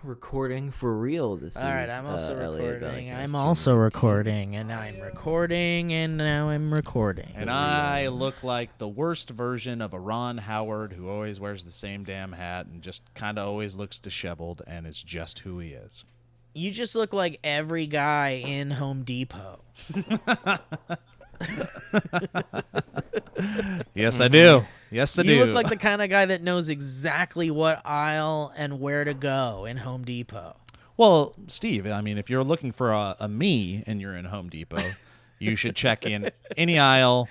recording for real. This is all right. I'm also recording. Valleycast I'm also recording, and now I'm recording, and now I'm recording. And I look like the worst version of a Ron Howard who always wears the same damn hat and just kind of always looks disheveled and is just who he is. You just look like every guy in Home Depot. Yes, I do. Yes, I do. You look like the kind of guy that knows exactly what aisle and where to go in Home Depot. Well, Steve, I mean, if you're looking for a me and you're in Home Depot, you should check in any aisle,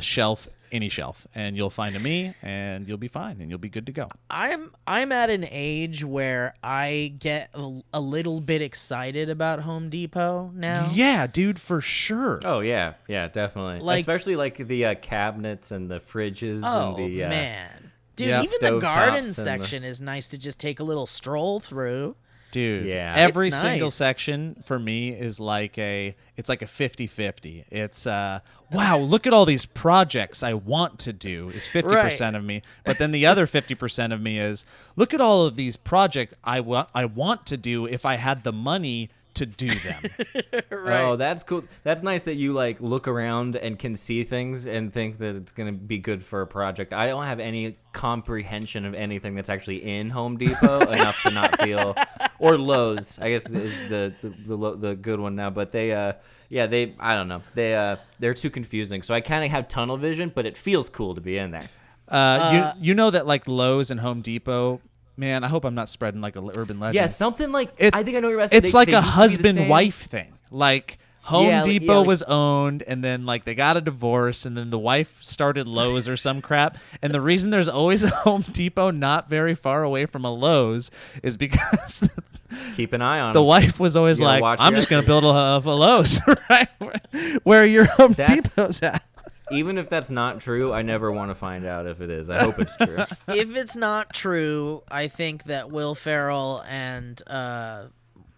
shelf, any shelf, and you'll find a me, and you'll be fine, and you'll be good to go. I'm at an age where I get a little bit excited about Home Depot now. Yeah, dude, for sure. Oh yeah, definitely. Like- Especially like the cabinets and the fridges Oh, and the man. Dude, Yeah. even the Stovetops garden and the- section is nice to just take a little stroll through. Dude, Yeah. every It's single nice. section for me is like a 50-50. It's wow, look at all these projects I want to do is 50% of me. But then the other 50% of me is look at all of these projects I want to do if I had the money to do them. Oh, that's cool. That's nice that you like look around and can see things and think that it's gonna be good for a project. I don't have any comprehension of anything that's actually in Home Depot enough to not feel, or Lowe's, I guess is the good one now. But they I don't know. They're too confusing. So I kind of have tunnel vision, but it feels cool to be in there. You know that like Lowe's and Home Depot. Man, I hope I'm not spreading like an urban legend. Yeah, something like I think I know what you're about. It's like a husband-wife thing. Like Home Depot like- was owned, and then like they got a divorce, and then the wife started Lowe's or some crap. And the reason there's always a Home Depot not very far away from a Lowe's is because Keep an eye on the them. wife was always You gotta like, watch "I'm your just gonna exit." build a Lowe's right where your Home That's- Depot's at." Even if that's not true, I never want to find out if it is. I hope it's true. If it's not true, I think that Will Ferrell and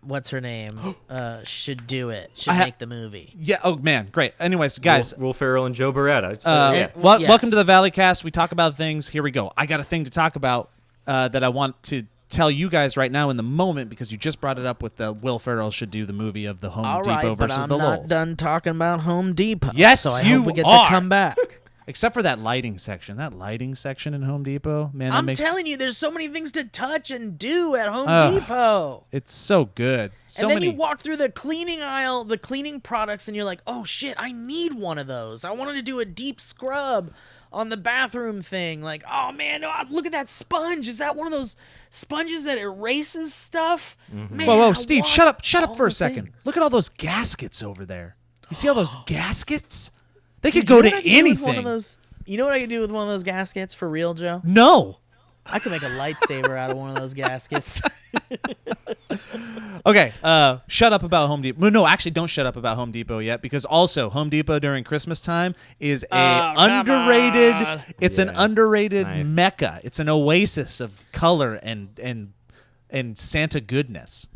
what's her name should do it. Should make the movie. Yeah. Oh man, great. Anyways, guys. Will Ferrell and Joe Beretta. yes. Welcome to the Valleycast. We talk about things. Here we go. I got a thing to talk about that I want to tell you guys right now in the moment because you just brought it up with the Will Ferrell should do the movie of the Home All Depot right, but versus I'm the not Lowells. done talking about Home Depot. Yes, so I you hope we get are. to come back. Except for that lighting section. That lighting section in Home Depot, man. I'm that makes, telling you, there's so many things to touch and do at Home Depot. it's so good. So And then many. you walk through the cleaning aisle, the cleaning products, and you're like, oh shit, I need one of those. I wanted to do a deep scrub on the bathroom thing. Like, oh man, look at that sponge. Is that one of those sponges that erases stuff? Man, Whoa, I Steve, want shut up all for a the second. things. Look at all those gaskets over there. You see all those gaskets? They Dude, could go you know to what I could do with one of anything. those- You know what I could do with one of those gaskets for real, Joe? No. I could make a lightsaber out of one of those gaskets. Okay, shut up about Home Depot. No, actually, don't shut up about Home Depot yet, because also Home Depot during Christmas time is a come on. It's an underrated Nice. mecca. It's an oasis of color and Santa goodness.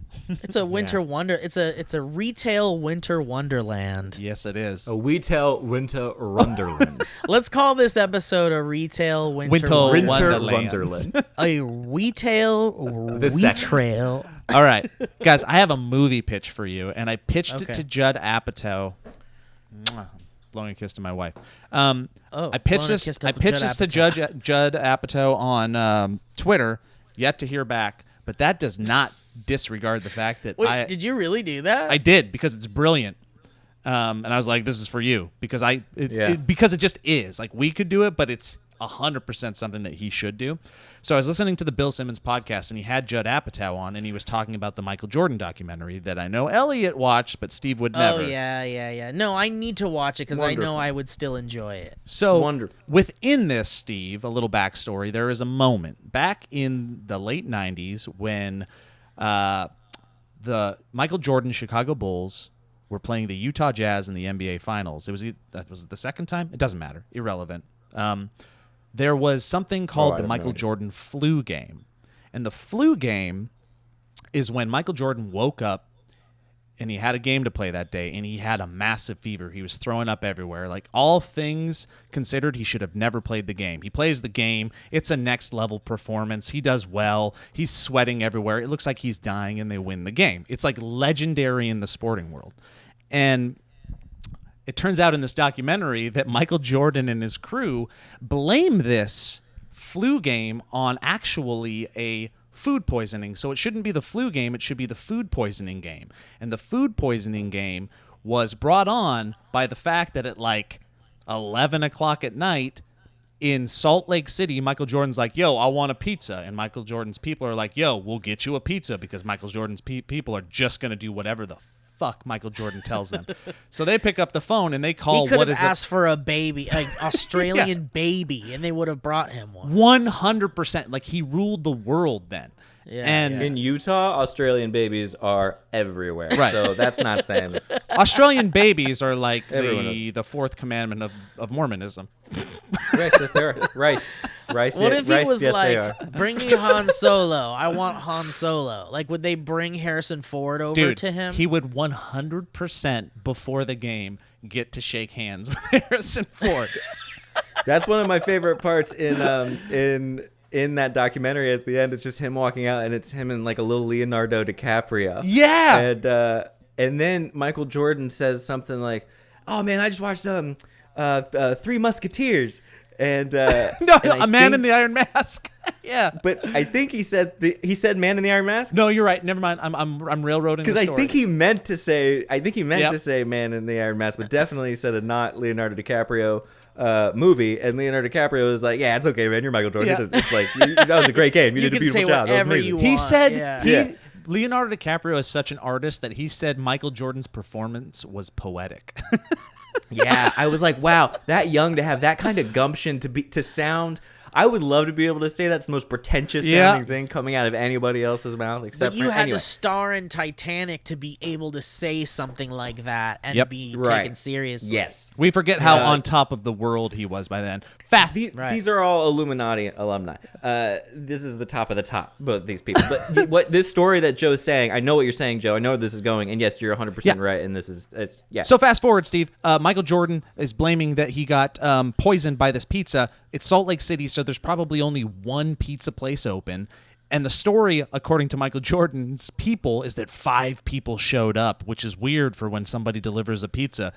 It's a winter wonder. It's a retail winter wonderland. Yes, it is. A retail winter wonderland. Let's call this episode a retail winter Winter wonderland. Wonderland. A retail The second. trail. All right, guys, I have a movie pitch for you, and I pitched it Okay. to Judd Apatow. Mwah. Blowing a kiss to my wife. Oh, I pitched blowing a this. kiss I to pitched Judd this to Judd Apatow on Twitter. Yet to hear back, but that does not disregard the fact that Wait, did you really do that? I did because it's brilliant. And I was like, "This is for you," because because it just is. Like we could do it, but it's 100% something that he should do. So I was listening to the Bill Simmons podcast, and he had Judd Apatow on, and he was talking about the Michael Jordan documentary that I know Elliot watched, but Steve would never. Oh yeah. No, I need to watch it because I know Wonderful. I would still enjoy it. So Wonderful. within this, Steve, a little backstory. There is a moment back in the late '90s when the Michael Jordan Chicago Bulls were playing the Utah Jazz in the NBA Finals. Was it the second time? It doesn't matter. Irrelevant. There was something called I the have no Michael idea. Jordan flu game. And the flu game is when Michael Jordan woke up and he had a game to play that day, and he had a massive fever. He was throwing up everywhere. Like, all things considered, he should have never played the game. He plays the game. It's a next-level performance. He does well. He's sweating everywhere. It looks like he's dying, and they win the game. It's, like, legendary in the sporting world. And it turns out in this documentary that Michael Jordan and his crew blame this flu game on actually a food poisoning. So it shouldn't be the flu game, it should be the food poisoning game. And the food poisoning game was brought on by the fact that at like 11 o'clock at night in Salt Lake City, Michael Jordan's like, yo, I want a pizza. And Michael Jordan's people are like, yo, we'll get you a pizza, because Michael Jordan's people are just going to do whatever the fuck Michael Jordan tells them. So they pick up the phone and they call. He could have asked for a baby, an Australian baby, and they would have brought him one. 100%. Like, he ruled the world then. Yeah, and in Utah, Australian babies are everywhere. Right. So that's not saying that. Australian babies are like Everyone the fourth commandment of Mormonism. Rice, yes, they are. Rice. What if he rice, was yes, they are. like, bring me Han Solo. I want Han Solo. Like, would they bring Harrison Ford over Dude, to him? he would 100% before the game get to shake hands with Harrison Ford. That's one of my favorite parts in that documentary. At the end, it's just him walking out, and it's him and like a little Leonardo DiCaprio. Yeah. And then Michael Jordan says something like, "Oh man, I just watched Three Musketeers." And A Man in the Iron Mask. Yeah. But I think he said Man in the Iron Mask. No, you're right. Never mind. I'm railroading the Because story. I think he meant to say to say Man in the Iron Mask, but definitely said a not Leonardo DiCaprio movie. And Leonardo DiCaprio was like, "Yeah, it's okay, man. You're Michael Jordan. Yeah. It's like that was a great game. You did a can beautiful say job. That was whatever amazing." you want. He said Yeah. Leonardo DiCaprio is such an artist that he said Michael Jordan's performance was poetic. Yeah, I was like, wow, that young to have that kind of gumption to sound. I would love to be able to say that's the most pretentious sounding thing coming out of anybody else's mouth, except But you for had anyway. to star in Titanic to be able to say something like that and Yep. be Right. taken seriously. Yes. We forget how on top of the world he was by then. Right. These are all Illuminati alumni. This is the top of the top, both these people. But what this story that Joe's saying, I know what you're saying, Joe. I know where this is going, and yes, you're 100% right. And it's. So fast forward, Steve. Michael Jordan is blaming that he got poisoned by this pizza. It's Salt Lake City, so there's probably only one pizza place open. And the story, according to Michael Jordan's people, is that 5 people showed up, which is weird for when somebody delivers a pizza.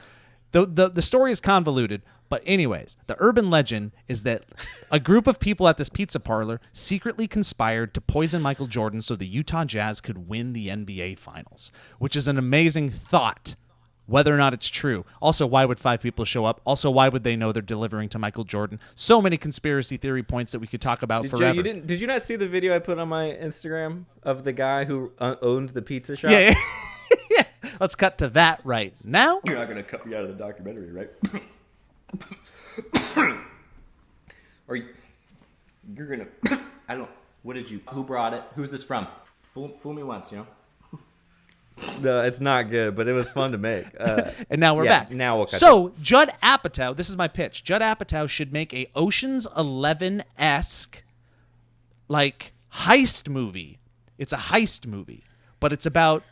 The story is convoluted, but anyways, the urban legend is that a group of people at this pizza parlor secretly conspired to poison Michael Jordan so the Utah Jazz could win the NBA Finals, which is an amazing thought. Whether or not it's true. Also, why would 5 people show up? Also, why would they know they're delivering to Michael Jordan? So many conspiracy theory points that we could talk about forever. Joe, did you not see the video I put on my Instagram of the guy who owned the pizza shop? Yeah. Yeah. Let's cut to that right now. You're not going to cut me out of the documentary, right? Or you're going to... I don't... What did you... Who brought it? Who's this from? Fool me once, you know? No, it's not good, but it was fun to make. And now we're back. Now we'll cut So, Judd Apatow, this is my pitch. Judd Apatow should make a Ocean's 11-esque, like, heist movie. It's a heist movie, but it's about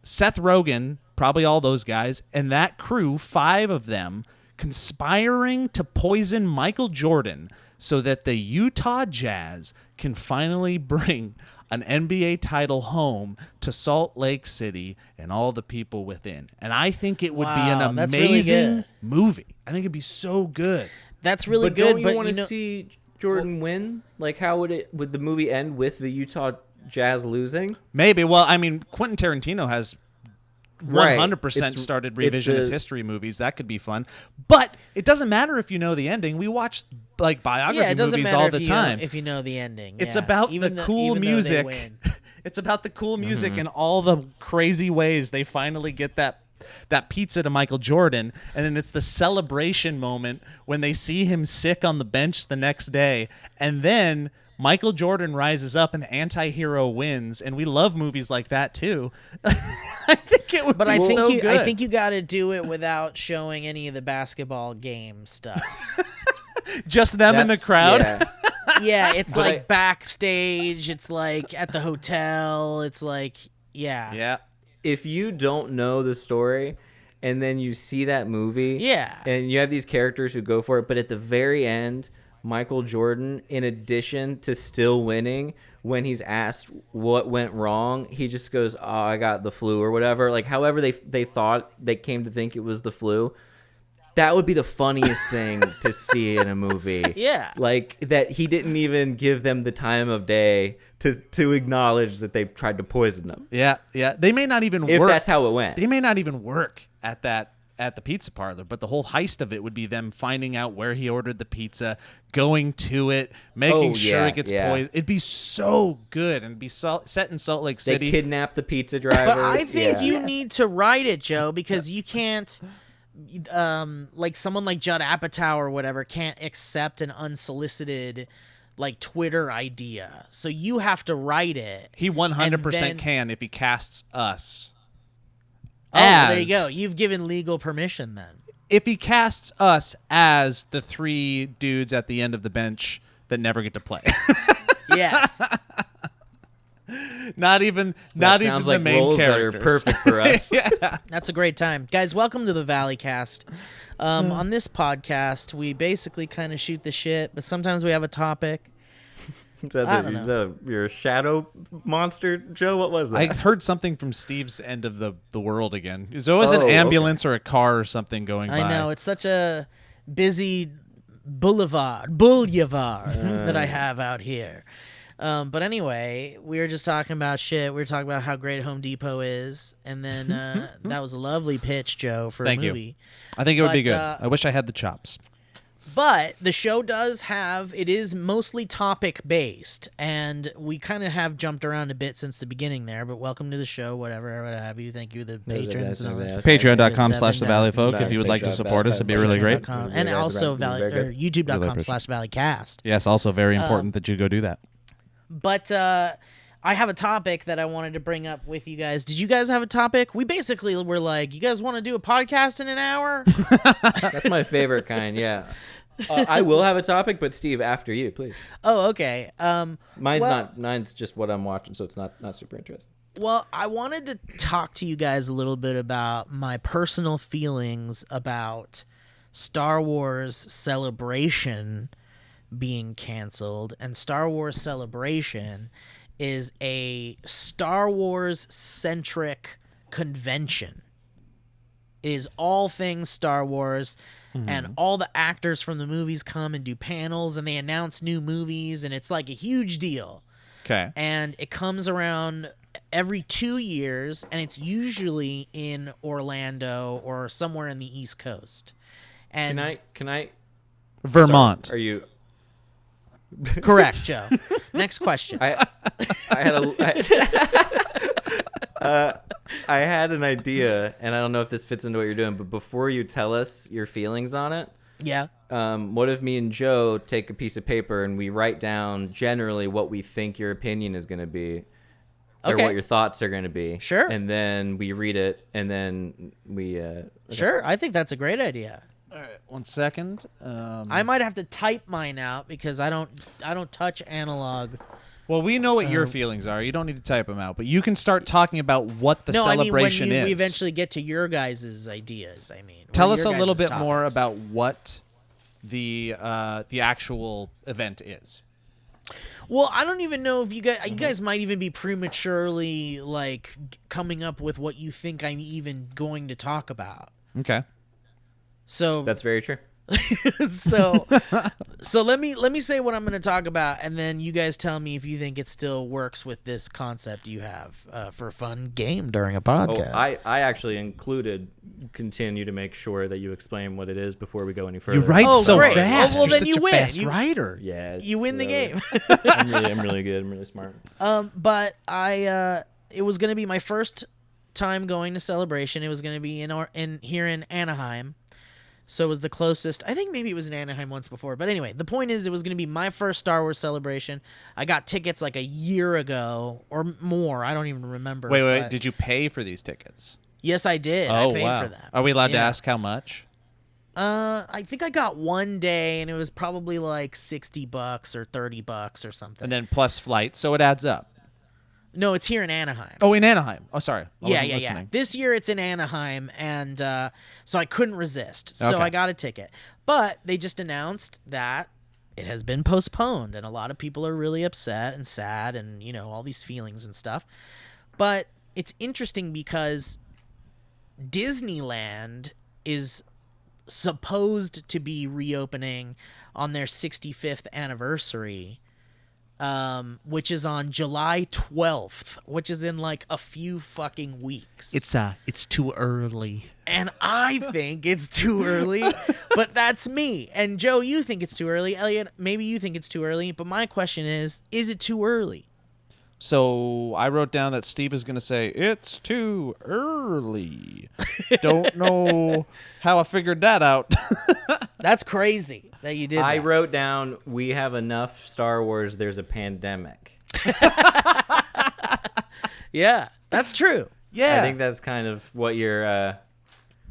Seth Rogen, probably all those guys, and that crew, 5 of them, conspiring to poison Michael Jordan so that the Utah Jazz can finally bring an NBA title home to Salt Lake City and all the people within. And I think it would be an that's really amazing good. movie. I think it'd be so good. That's really But good. don't you want to know, see Jordan win? Like, how would the movie end with the Utah Jazz losing? Maybe. Well, I mean, Quentin Tarantino has 100% started it's revisionist history movies. That could be fun. But it doesn't matter if you know the ending. We watch like biography it doesn't movies matter all if the you time. if you know the ending. It's yeah. about even the though- cool even though they music. win. It's about the cool music and all the crazy ways they finally get that pizza to Michael Jordan, and then it's the celebration moment when they see him sick on the bench the next day, and then Michael Jordan rises up and the anti-hero wins, and we love movies like that too. I think it would But be I think so you good. I think you got to do it without showing any of the basketball game stuff. just them in the That's- crowd. Yeah. Yeah, it's But like backstage. It's like at the hotel. It's like Yeah. if you don't know the story and then you see that movie, Yeah. and you have these characters who go for it, but at the very end, Michael Jordan, in addition to still winning, when he's asked what went wrong, he just goes, "Oh, I got the flu," or whatever. Like, however they thought, they came to think it was the flu. That would be the funniest thing to see in a movie. Yeah. Like, that he didn't even give them the time of day to acknowledge that they tried to poison them. Yeah. They may not even If work. that's how it went. They may not even work at the pizza parlor, but the whole heist of it would be them finding out where he ordered the pizza, going to it, making sure it gets poisoned. It'd be so good, and it'd be set in Salt Lake City. They kidnap the pizza driver. But I think you need to write it, Joe, because you can't, like someone like Judd Apatow or whatever can't accept an unsolicited, like, Twitter idea. So you have to write it. He 100% can if he casts us. Oh, there you go. You've given legal permission then. If he casts us as the three dudes at the end of the bench that never get to play. Yes. Not even That the sounds like main roles characters. that are perfect for us. Yeah. That's a great time. Guys, welcome to the Valleycast. On this podcast, we basically kind of shoot the shit, but sometimes we have a topic. You're a shadow monster, Joe? What was that? I heard something from Steve's end of the world again. There's always an ambulance or a car or something going by. I know. It's such a busy boulevard that I have out here. But anyway, we were just talking about shit. We were talking about how great Home Depot is. And then that was a lovely pitch, Joe, for a movie. You. I think it would be But, good. I wish I had the chops. But the show it is mostly topic based, and we kind of have jumped around a bit since the beginning there, but welcome to the show, whatever, what have you. Thank you, the patrons and all that. Patreon.com/thevalleyfolk. If you would like to support us, it'd be really great. And also YouTube.com/Valleycast. Yes, also very important that you go do that. But I have a topic that I wanted to bring up with you guys. Did you guys have a topic? We basically were like, you guys want to do a podcast in an hour? That's my favorite kind, yeah. I will have a topic, but Steve, after you, please. Oh, okay. Mine's just what I'm watching, so it's not super interesting. Well, I wanted to talk to you guys a little bit about my personal feelings about Star Wars Celebration being canceled. And Star Wars Celebration is a Star Wars-centric convention. It is all things Star Wars, and all the actors from the movies come and do panels, and they announce new movies, and it's like a huge deal. Okay. And it comes around every 2 years, and it's usually in Orlando or somewhere in the East Coast. And Can I? Vermont. Sorry, are you? Correct, Joe. Next question. I had an idea, and I don't know if this fits into what you're doing, but before you tell us your feelings on it, Yeah. What if me and Joe take a piece of paper and we write down generally what we think your opinion is going to be, or Okay. what your thoughts are going to be? Sure. And then we read it, and then we. Sure. I think that's a great idea. All right, 1 second. I might have to type mine out because I don't touch analog. Well, we know what your feelings are. You don't need to type them out, but you can start talking about what the celebration when we is. eventually get to your guys' ideas. Tell us a little bit more about what the actual event is. Well, I don't even know if you guys might even be prematurely like coming up with what you think I'm even going to talk about. Okay. So That's very true. so let me say what I'm going to talk about, and then you guys tell me if you think it still works with this concept you have for a fun game during a podcast. I actually included continue to make sure that you explain what it is before we go any further. You write so great. fast. Well, You're then such you a win. fast writer. Yeah, You win the game. I'm really good. I'm really smart. But it was going to be my first time going to Celebration. It was going to be here in Anaheim. So it was the closest. I think maybe it was in Anaheim once before. But anyway, the point is it was going to be my first Star Wars Celebration. I got tickets like a year ago or more. I don't even remember. Wait. Did you pay for these tickets? Yes, I did. Oh, I paid wow. for them. Are we allowed to Yeah. ask how much? I think I got one day, and it was probably like $60 or $30 or something. And then plus flight, so it adds up. No, it's here in Anaheim. Oh, in Anaheim. Oh, sorry. I Yeah. wasn't listening. This year it's in Anaheim, and so I couldn't resist. So Okay. I got a ticket. But they just announced that it has been postponed, and a lot of people are really upset and sad and, all these feelings and stuff. But it's interesting because Disneyland is supposed to be reopening on their 65th anniversary, which is on July 12th, which is in like a few fucking weeks. It's too early. And I think it's too early, but that's me. And Joe, you think it's too early. Elliot, maybe you think it's too early, but my question is it too early? So I wrote down that Steve is going to say, it's too early. Don't know how I figured that out. That's crazy that you did I that. wrote down, we have enough Star Wars, there's a pandemic. Yeah, that's true. Yeah. I think that's kind of what you're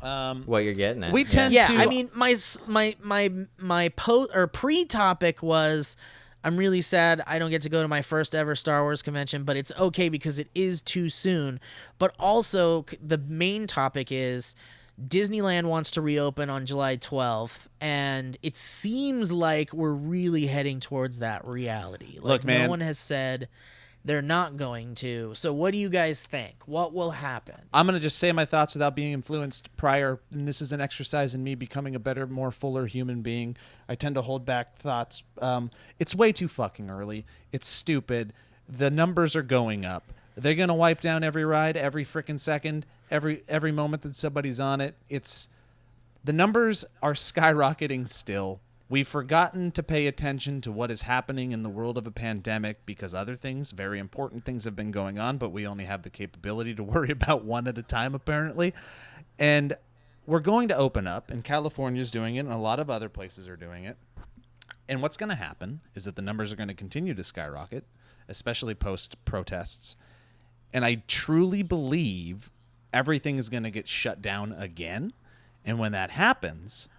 getting at. We tend Yeah, to... I mean, my pre-topic was, I'm really sad I don't get to go to my first ever Star Wars convention, but it's okay because it is too soon. But also, the main topic is Disneyland wants to reopen on July 12th, and it seems like we're really heading towards that reality. Like, Look, man. no one has said they're not going to. So what do you guys think? What will happen? I'm going to just say my thoughts without being influenced prior, and this is an exercise in me becoming a better, more fuller human being. I tend to hold back thoughts. It's way too fucking early. It's stupid. The numbers are going up. They're going to wipe down every ride, every freaking second, every moment that somebody's on it. The numbers are skyrocketing still. We've forgotten to pay attention to what is happening in the world of a pandemic because other things, very important things, have been going on, but we only have the capability to worry about one at a time, apparently. And we're going to open up, and California's doing it, and a lot of other places are doing it. And what's going to happen is that the numbers are going to continue to skyrocket, especially post-protests. And I truly believe everything is going to get shut down again. And when that happens,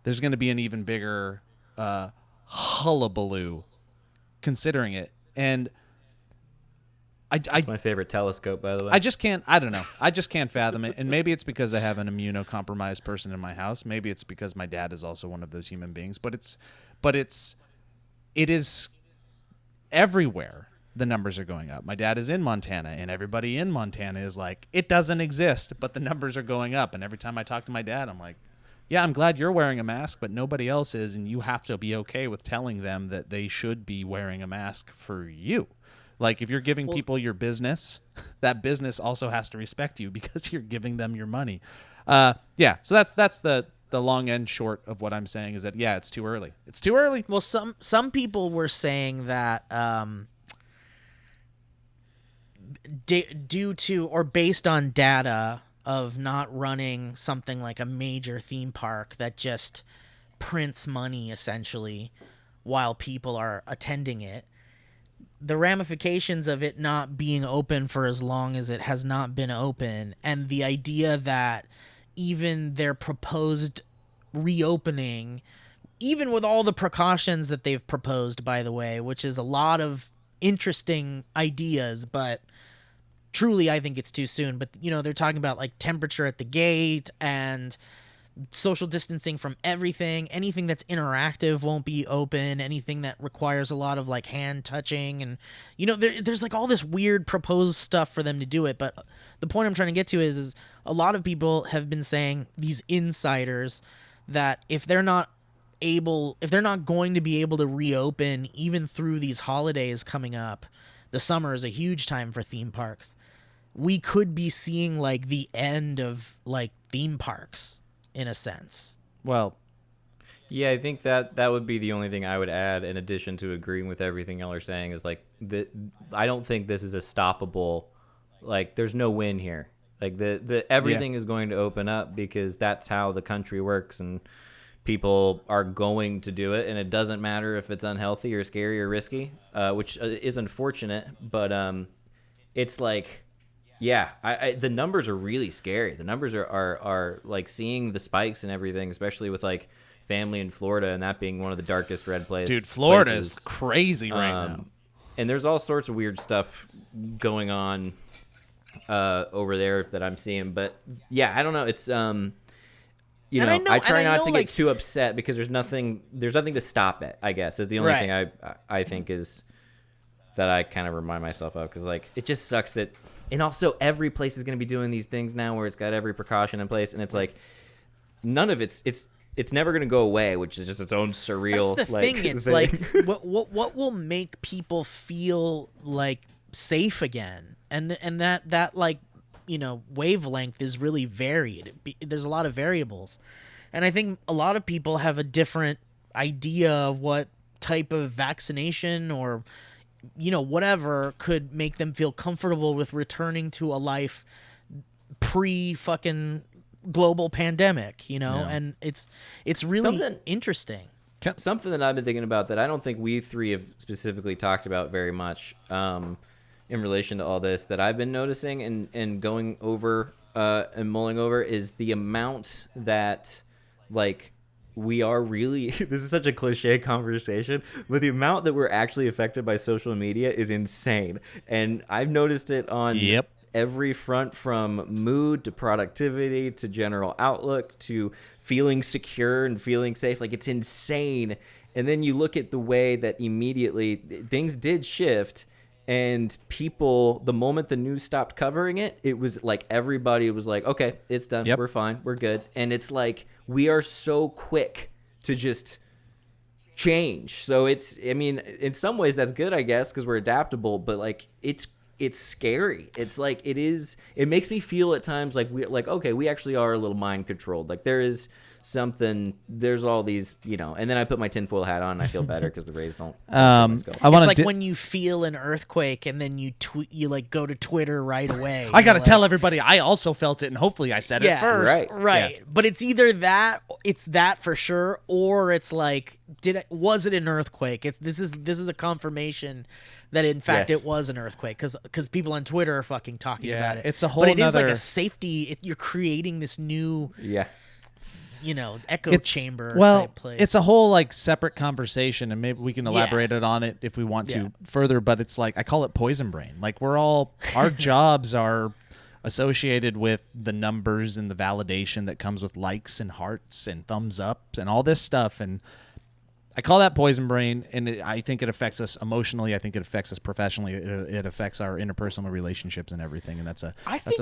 there's going to be an even bigger hullabaloo considering it. And That's my favorite telescope, by the way. I just can't fathom it. And maybe it's because I have an immunocompromised person in my house. Maybe it's because my dad is also one of those human beings. But it is everywhere. The numbers are going up. My dad is in Montana, and everybody in Montana is like, it doesn't exist, but the numbers are going up. And every time I talk to my dad, I'm like, yeah, I'm glad you're wearing a mask, but nobody else is, and you have to be okay with telling them that they should be wearing a mask for you. Like, if you're giving people your business, that business also has to respect you because you're giving them your money. Yeah, so that's the long and short of what I'm saying is that, yeah, it's too early. It's too early. Well, some people were saying that due to or based on data of not running something like a major theme park that just prints money essentially while people are attending it, the ramifications of it not being open for as long as it has not been open, and the idea that even their proposed reopening, even with all the precautions that they've proposed, by the way, which is a lot of interesting ideas, but truly I think it's too soon. But, they're talking about like temperature at the gate and social distancing from everything. Anything that's interactive won't be open. Anything that requires a lot of like hand touching and, there's like all this weird proposed stuff for them to do it. But the point I'm trying to get to is a lot of people have been saying, these insiders, that if they're not going to be able to reopen even through these holidays coming up, the summer is a huge time for theme parks. We could be seeing like the end of like theme parks in a sense. Well, yeah, I think that would be the only thing I would add in addition to agreeing with everything y'all are saying is like I don't think this is a stoppable, like there's no win here. Like everything is going to open up because that's how the country works and people are going to do it, and it doesn't matter if it's unhealthy or scary or risky, which is unfortunate, but it's like, yeah, the numbers are really scary. The numbers are like seeing the spikes and everything, especially with like family in Florida and that being one of the darkest red places. Dude, Florida is crazy right now. and there's all sorts of weird stuff going on over there that I'm seeing. But yeah, I don't know. It's you know, I try not to get too upset because there's nothing to stop it, I guess, is the only thing I think is that I kind of remind myself of, because like it just sucks that, and also every place is going to be doing these things now where it's got every precaution in place, and it's like none of it's never going to go away, which is just its own surreal. That's the thing. It's like what will make people feel like safe again, and that like, you know, wavelength is really varied. There's a lot of variables, and I think a lot of people have a different idea of what type of vaccination or, you know, whatever could make them feel comfortable with returning to a life pre fucking global pandemic, you know. And it's really interesting. Something that I've been thinking about that I don't think we three have specifically talked about very much in relation to all this, that I've been noticing and going over and mulling over, is the amount that, like, we are really, this is such a cliche conversation, but the amount that we're actually affected by social media is insane. And I've noticed it on every front, from mood to productivity to general outlook to feeling secure and feeling safe. Like, it's insane. And then you look at the way that immediately things did shift, and people, the moment the news stopped covering it, it was like everybody was like, okay, it's done. We're fine. We're good. And it's like, we are so quick to just change. So it's, I mean, in some ways that's good, I guess, because we're adaptable, but like it's scary. It's like, it makes me feel at times like okay, we actually are a little mind controlled. Like there is something, there's all these, you know, and then I put my tinfoil hat on and I feel better because the rays don't. It's like when you feel an earthquake and then you like go to Twitter right away. I gotta tell everybody I also felt it, and hopefully I said it first. Right. Yeah. But it's either it's that for sure, or it's like, was it an earthquake? This is a confirmation that in fact it was an earthquake, because people on Twitter are fucking talking about it. It's a whole. But it is like a safety. You're creating this new. You know, echo chamber type place. It's a whole like separate conversation, and maybe we can elaborate on it if we want to further, but it's like, I call it poison brain. Like, our jobs are associated with the numbers and the validation that comes with likes and hearts and thumbs ups and all this stuff, and I call that poison brain, and I think it affects us emotionally. I think it affects us professionally. It affects our interpersonal relationships and everything, and that's a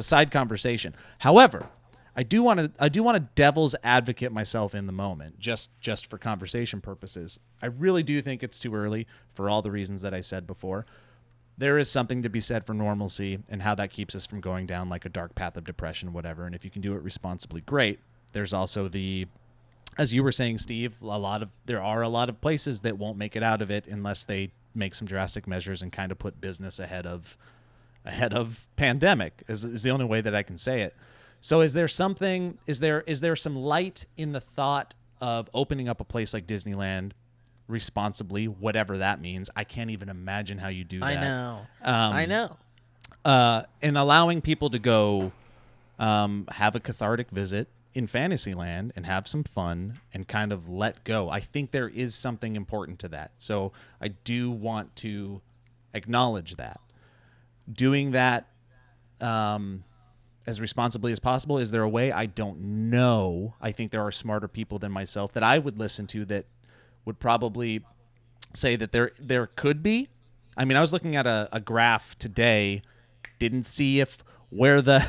side conversation. However, I do want to devil's advocate myself in the moment, just for conversation purposes. I really do think it's too early for all the reasons that I said before. There is something to be said for normalcy and how that keeps us from going down like a dark path of depression, whatever. And if you can do it responsibly, great. There's also as you were saying, Steve, there are a lot of places that won't make it out of it unless they make some drastic measures and kind of put business ahead of pandemic is the only way that I can say it. So is there some light in the thought of opening up a place like Disneyland responsibly, whatever that means? I can't even imagine how you do that. I know. And allowing people to go have a cathartic visit in Fantasyland and have some fun and kind of let go. I think there is something important to that. So I do want to acknowledge that. Doing that as responsibly as possible. Is there a way? I don't know. I think there are smarter people than myself that I would listen to that would probably say that there could be. I mean, I was looking at a graph today, didn't see where the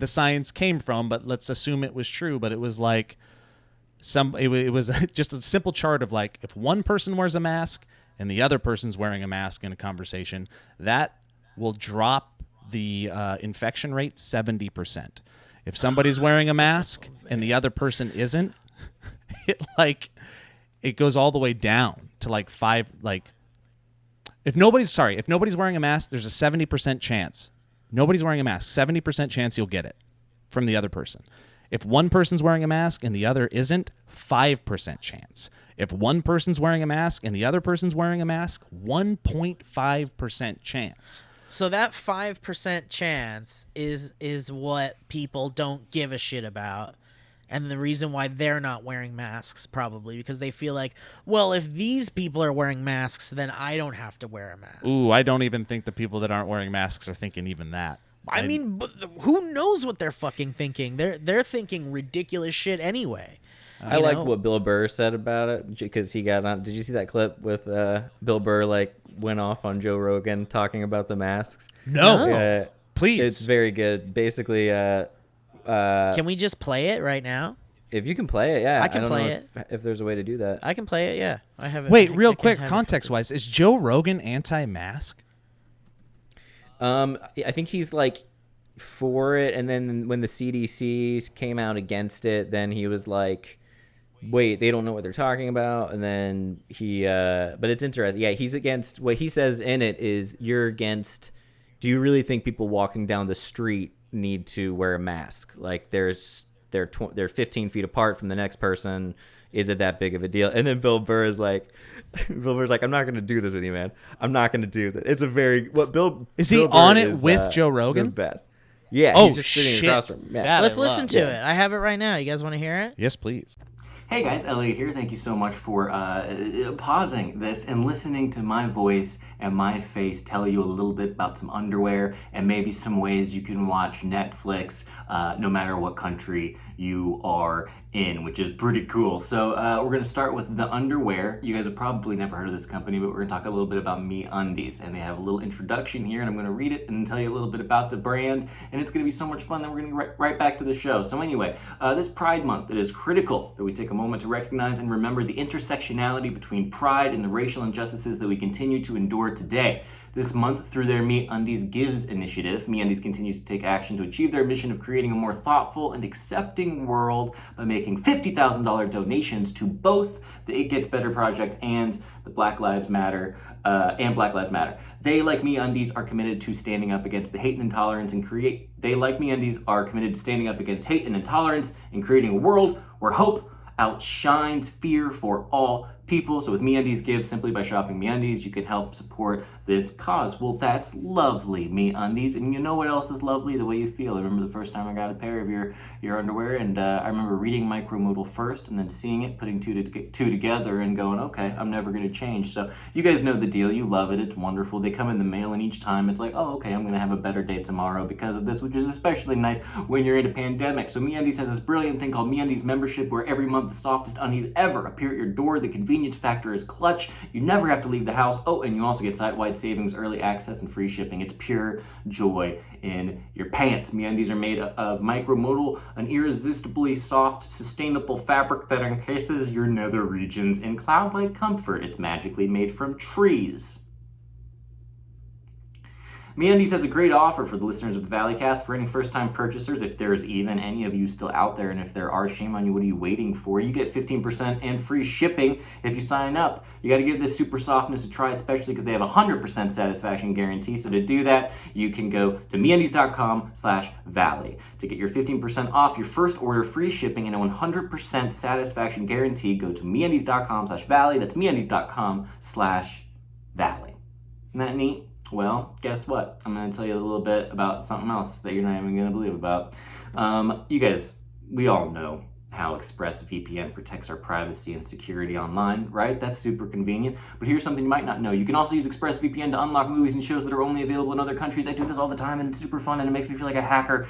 science came from, but let's assume it was true. But it was like it was just a simple chart of like, if one person wears a mask and the other person's wearing a mask in a conversation, that will drop the infection rate 70%. If somebody's wearing a mask and the other person isn't, it goes all the way down to like 5. Like, if nobody's wearing a mask, there's a 70% chance. Nobody's wearing a mask, 70% chance you'll get it from the other person. If one person's wearing a mask and the other isn't, 5% chance. If one person's wearing a mask and the other person's wearing a mask, 1.5% chance. So that 5% chance is what people don't give a shit about, And the reason why they're not wearing masks, probably because they feel like, well, if these people are wearing masks, then I don't have to wear a mask. Ooh, I don't even think the people that aren't wearing masks are thinking even that. I mean, but who knows what they're fucking thinking? They're thinking ridiculous shit anyway. I like what Bill Burr said about it because he got on. Did you see that clip with Bill Burr went off on Joe Rogan talking about the masks? No, please. It's very good. Basically, can we just play it right now? If you can play it, yeah. I can play it. If there's a way to do that. I can play it, yeah. I have it. Wait, real quick, context-wise, is Joe Rogan anti-mask? I think he's for it, and then when the CDC came out against it, then he was like, wait, they don't know what they're talking about. And then but it's interesting. Yeah, he's against, what he says in it is, you're against, do you really think people walking down the street need to wear a mask? Like they're 15 feet apart from the next person. Is it that big of a deal? And then Bill Burr's like, I'm not going to do this with you, man. I'm not going to do this. It's a very, what Bill is he Bill on Burr it is, with Joe Rogan? The best. Yeah, oh, he's just sitting across from him. Yeah. Let's listen to it. I have it right now. You guys want to hear it? Yes, please. Hey guys, Elliot here. Thank you so much for pausing this and listening to my voice and my face tell you a little bit about some underwear and maybe some ways you can watch Netflix no matter what country you are in, which is pretty cool. So we're going to start with the underwear. You guys have probably never heard of this company, but we're going to talk a little bit about MeUndies. And they have a little introduction here, and I'm going to read it and tell you a little bit about the brand. And it's going to be so much fun that we're going to get right back to the show. So anyway, this Pride Month, it is critical that we take a moment to recognize and remember the intersectionality between pride and the racial injustices that we continue to endure today. This month, through their MeUndies Gives initiative, MeUndies continues to take action to achieve their mission of creating a more thoughtful and accepting world by making $50,000 donations to both the It Gets Better Project and the Black Lives Matter. They, like MeUndies, are committed to standing up against the hate and intolerance and creating a world where hope outshines fear for all people. So with MeUndies Give, simply by shopping MeUndies, you can help support this cause. Well, that's lovely, MeUndies. And you know what else is lovely? The way you feel. I remember the first time I got a pair of your underwear, and I remember reading Micromodal first and then seeing it, putting two together and going, okay, I'm never going to change. So you guys know the deal. You love it. It's wonderful. They come in the mail, and each time it's like, oh, okay, I'm going to have a better day tomorrow because of this, which is especially nice when you're in a pandemic. So MeUndies has this brilliant thing called MeUndies Membership, where every month the softest undies ever appear at your door. The convenience factor is clutch. You never have to leave the house. Oh, and you also get site-wide savings, early access, and free shipping. It's pure joy in your pants. MeUndies are made of Micromodal, an irresistibly soft, sustainable fabric that encases your nether regions in cloud-like comfort. It's magically made from trees. MeUndies has a great offer for the listeners of the Valleycast. For any first-time purchasers, if there's even any of you still out there, and if there are, shame on you, what are you waiting for? You get 15% and free shipping if you sign up. You got to give this super softness a try, especially because they have a 100% satisfaction guarantee. So to do that, you can go to MeUndies.com/Valley to get your 15% off your first order, free shipping, and a 100% satisfaction guarantee. Go to MeUndies.com/Valley. That's MeUndies.com/Valley. Isn't that neat? Well, guess what? I'm going to tell you a little bit about something else that you're not even going to believe about. You guys, we all know how ExpressVPN protects our privacy and security online, right? That's super convenient. But here's something you might not know. You can also use ExpressVPN to unlock movies and shows that are only available in other countries. I do this all the time, and it's super fun, and it makes me feel like a hacker.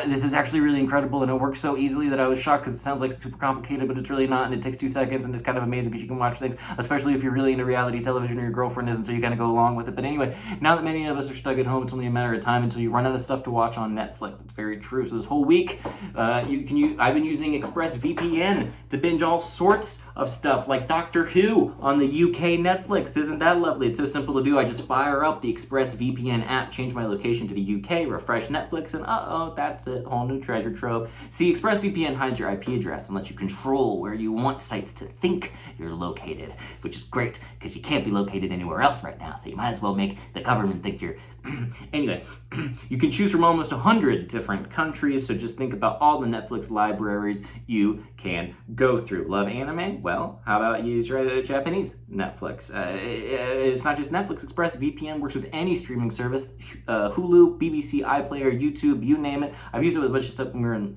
This is actually really incredible, and it works so easily that I was shocked, because it sounds like it's super complicated, but it's really not, and it takes 2 seconds, and it's kind of amazing because you can watch things, especially if you're really into reality television or your girlfriend isn't, so you kind of go along with it. But anyway, now that many of us are stuck at home, it's only a matter of time until you run out of stuff to watch on Netflix. It's very true. So this whole week, I've been using ExpressVPN to binge all sorts of stuff, like Doctor Who on the UK Netflix. Isn't that lovely? It's so simple to do. I just fire up the ExpressVPN app, change my location to the UK, refresh Netflix, and that's it. Whole new treasure trove. See, ExpressVPN hides your IP address and lets you control where you want sites to think you're located, which is great because you can't be located anywhere else right now, so you might as well make the government think you're... Anyway, you can choose from almost 100 different countries, so just think about all the Netflix libraries you can go through. Love anime? Well, how about you try Japanese Netflix? It's not just Netflix. ExpressVPN works with any streaming service, Hulu, BBC, iPlayer, YouTube, you name it. I've used it with a bunch of stuff when we were in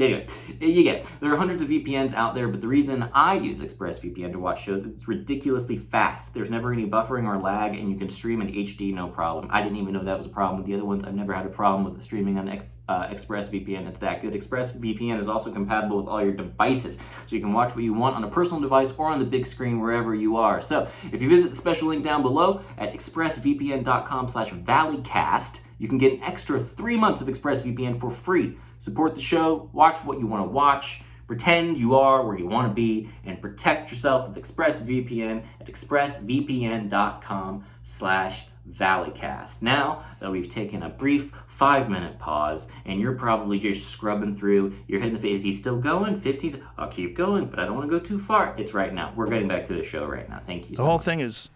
Anyway, you get it. There are hundreds of VPNs out there, but the reason I use ExpressVPN to watch shows is it's ridiculously fast. There's never any buffering or lag, and you can stream in HD no problem. I didn't even know that was a problem with the other ones. I've never had a problem with the streaming on ExpressVPN. It's that good. ExpressVPN is also compatible with all your devices, so you can watch what you want on a personal device or on the big screen wherever you are. So if you visit the special link down below at expressvpn.com/valleycast, you can get an extra 3 months of ExpressVPN for free. Support the show, watch what you want to watch, pretend you are where you want to be, and protect yourself with ExpressVPN at expressvpn.com/Valleycast. Now that we've taken a brief 5-minute pause and you're probably just scrubbing through, you're hitting the face, he's still going, 50s, I'll keep going, but I don't want to go too far. It's right now. We're getting back to the show right now. Thank you so much. The whole thing is,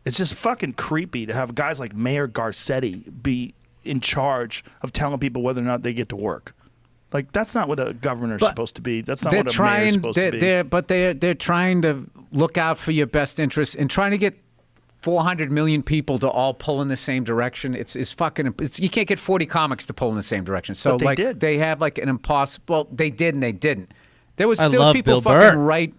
it's just fucking creepy to have guys like Mayor Garcetti be in charge of telling people whether or not they get to work. Like, that's not what a governor is supposed to be. That's not what a mayor is supposed to be. They're trying to look out for your best interests and trying to get 400 million people to all pull in the same direction. It's fucking. You can't get 40 comics to pull in the same direction. So but they did. They have like an impossible. They did and they didn't. There was love people Bill fucking Burr. right.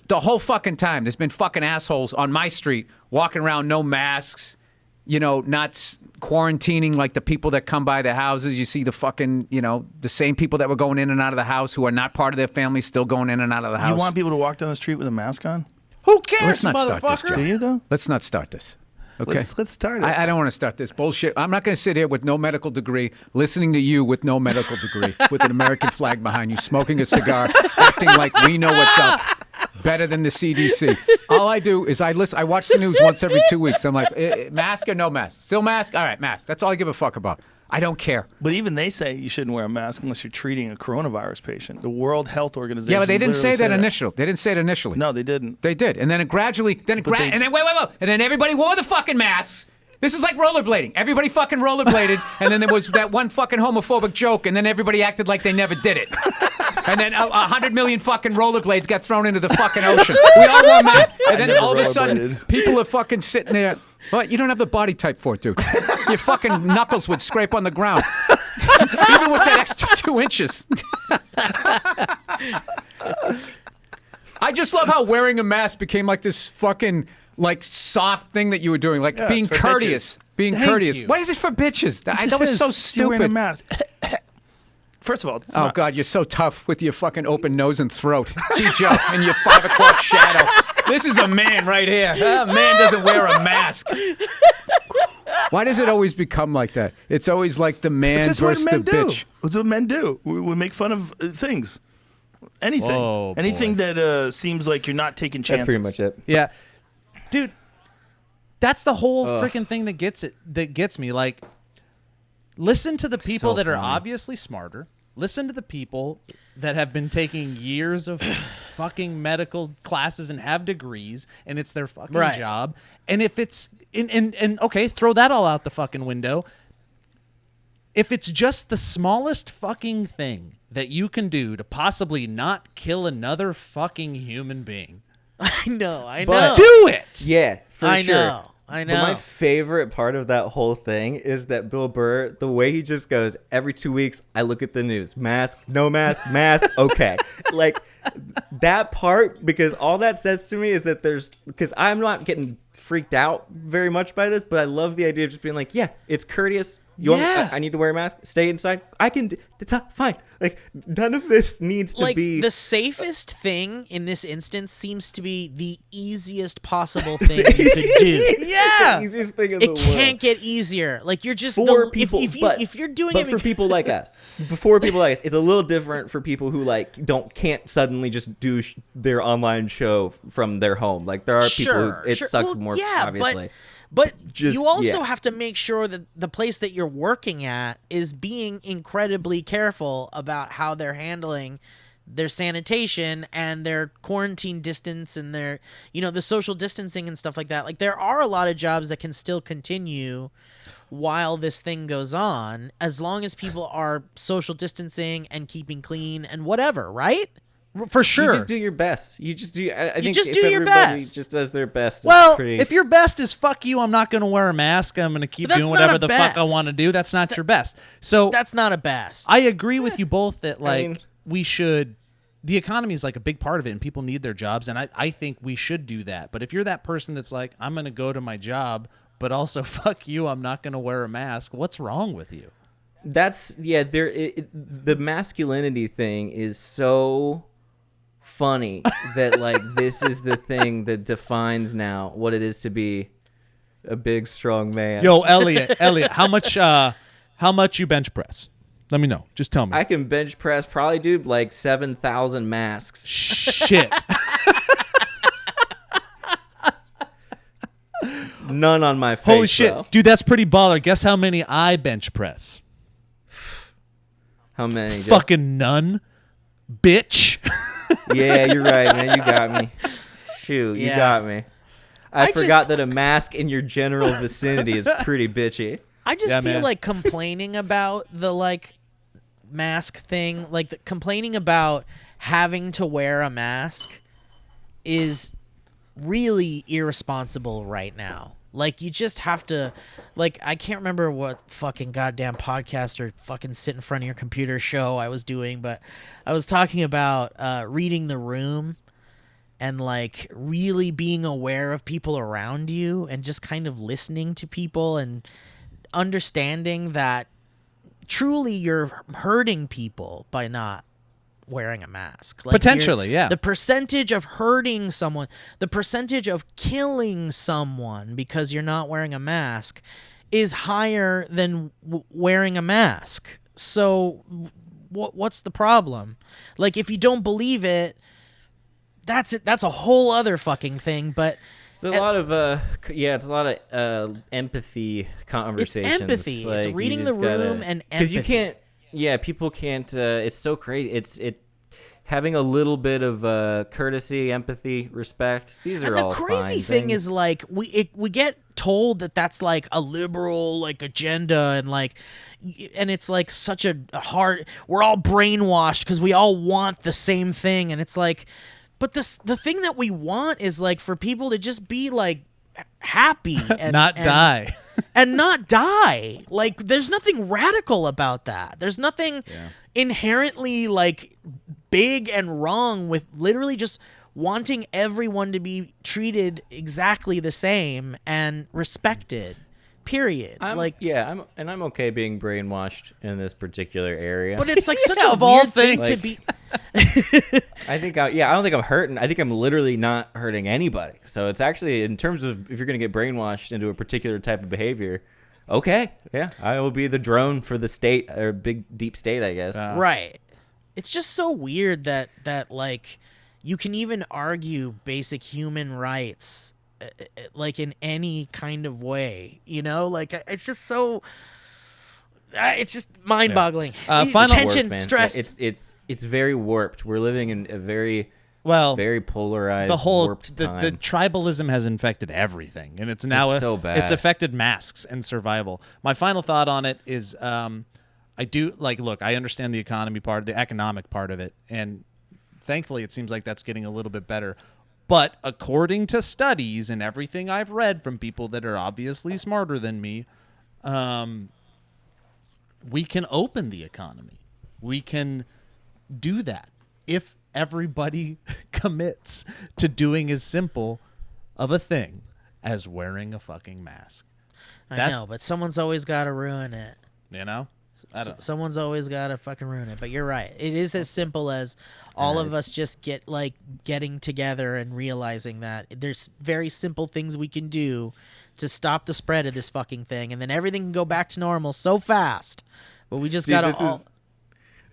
The whole fucking time, there's been fucking assholes on my street walking around, no masks, not quarantining like the people that come by the houses. You see the fucking, the same people that were going in and out of the house who are not part of their family still going in and out of the house. You want people to walk down the street with a mask on? Who cares, Let's not start this, motherfucker? Joe. Do you, though? Let's not start this. Okay. Let's start it. I don't want to start this bullshit. I'm not going to sit here with no medical degree, listening to you with no medical degree, with an American flag behind you, smoking a cigar, acting like we know what's up, better than the CDC. All I do is I watch the news once every 2 weeks. I'm like, mask or no mask? Still mask? All right, mask. That's all I give a fuck about. I don't care. But even they say you shouldn't wear a mask unless you're treating a coronavirus patient. The World Health Organization. Yeah, but they didn't say literally that initially. They didn't say it initially. No, they didn't. They did, and then it gradually, and then wait, and then everybody wore the fucking masks. This is like rollerblading. Everybody fucking rollerbladed, and then there was that one fucking homophobic joke, and then everybody acted like they never did it. And then 100 million fucking rollerblades got thrown into the fucking ocean. We all wore masks, and then all of a sudden, people are fucking sitting there. But you don't have the body type for it, dude. Your fucking knuckles would scrape on the ground. Even with that extra 2 inches. I just love how wearing a mask became like this fucking like soft thing that you were doing, like being it's for courteous. bitches. Being Thank courteous. you. Why is it for bitches? That was says so you're wearing a stupid. mask. First of all, it's Oh not. God, you're so tough with your fucking open nose and throat. Gee, Joe, and your 5 o'clock shadow. This is a man right here. A man doesn't wear a mask. Why does it always become like that? It's always like the man It's just versus what men the do. bitch. It's what men do. We make fun of things. Anything. Oh, boy. Anything that seems like you're not taking chances. That's pretty much it. Yeah, dude, that's the whole freaking thing that gets me. Like, listen to the people So that are funny. obviously smarter. Listen to the people that have been taking years of fucking medical classes and have degrees, and it's their fucking Right. job. And if it's and okay, throw that all out the fucking window. If it's just the smallest fucking thing that you can do to possibly not kill another fucking human being, I know. But- do it. Yeah, for I sure. know. I know. But my favorite part of that whole thing is that Bill Burr, the way he just goes, every 2 weeks, I look at the news. Mask, no mask, mask, okay. Like, that part, because all that says to me is that because I'm not getting freaked out very much by this, but I love the idea of just being like, yeah, it's courteous. I need to wear a mask. Stay inside. I can. It's fine. Like, none of this needs to like be the safest thing in this instance seems to be the easiest possible thing you could do. Yeah. the easiest thing in the It world. can't get easier. Like you're just For people, if you're doing but it for people like us, before people like us, it's a little different for people who can't suddenly just do their online show from their home. Like there are people who it sucks Well, more, yeah, obviously. But Just- you also yeah. have to make sure that the place that you're working at is being incredibly careful about how they're handling their sanitation and their quarantine distance and their, the social distancing and stuff like that. Like there are a lot of jobs that can still continue while this thing goes on, as long as people are social distancing and keeping clean and whatever, right? For sure. You just do your best. You just do. I think just if do your everybody best. just does their best. Well, it's pretty... if your best is fuck you, I'm not going to wear a mask. I'm going to keep But that's doing not whatever a the fuck I best. want to do. That's not your best. So That's not a best. I agree with you both that like mean- we should. The economy is like a big part of it, and people need their jobs, and I think we should do that. But if you're that person that's like, I'm going to go to my job, but also fuck you, I'm not going to wear a mask. What's wrong with you? That's the masculinity thing is so funny that like this is the thing that defines now what it is to be a big strong man. Yo, Elliot, how much you bench press? Let me know. Just tell me. I can bench press probably, dude, like 7,000 masks. Shit. None on my face. Holy shit. though. Dude, that's pretty baller. Guess how many I bench press? How many? dude? Fucking none. Bitch. Yeah, you're right, man. You got me. Shoot, you Yeah. got me. I I forgot just- that a mask in your general vicinity is pretty bitchy. I just Yeah, feel man. like complaining about the like mask thing, like complaining about having to wear a mask is really irresponsible right now. Like you just have to, like I can't remember what fucking goddamn podcast or fucking sit in front of your computer show I was doing, but I was talking about reading the room and like really being aware of people around you and just kind of listening to people and understanding that truly you're hurting people by not wearing a mask. Like Potentially, yeah. The percentage of hurting someone, the percentage of killing someone because you're not wearing a mask is higher than wearing a mask. So what's the problem? Like if you don't believe it, that's it. That's a whole other fucking thing, but It's a lot of it's a lot of empathy conversations. It's empathy. It's Like, you reading the just room and because you empathy. can't. Yeah, people can't. It's so crazy. It's having a little bit of courtesy, empathy, respect. These are And the all crazy fine thing things. is like we get told that that's like a liberal like agenda and like and it's like such a hard we're all brainwashed because we all want the same thing and it's like but the thing that we want is like for people to just be like happy and Not die. and not die. Like there's nothing radical about that. There's nothing inherently like big and wrong with literally just wanting everyone to be treated exactly the same and respected. Period. I'm okay being brainwashed in this particular area. But it's like such a of all weird thing to things. be. I don't think I'm hurting. I think I'm literally not hurting anybody. So it's actually, in terms of if you're going to get brainwashed into a particular type of behavior, okay, yeah, I will be the drone for the state or big deep state, I guess. Right. It's just so weird that like you can even argue basic human rights like in any kind of way, you know? Like it's just so it's just mind-boggling. Final tension, Warped, man. stress. It's very warped. We're living in a very Very polarized, the whole warped the time. tribalism has infected everything, and it's now It's so bad. It's affected masks and survival. My final thought on it is, I do look. I understand the economy part, the economic part of it, and thankfully, it seems like that's getting a little bit better. But according to studies and everything I've read from people that are obviously smarter than me, we can open the economy. We can do that if everybody commits to doing as simple of a thing as wearing a fucking mask. I know, but someone's always got to ruin it. You know? I don't. Someone's always got to fucking ruin it. But you're right. It is as simple as all of us just getting together and realizing that there's very simple things we can do to stop the spread of this fucking thing, and then everything can go back to normal so fast. But we just got to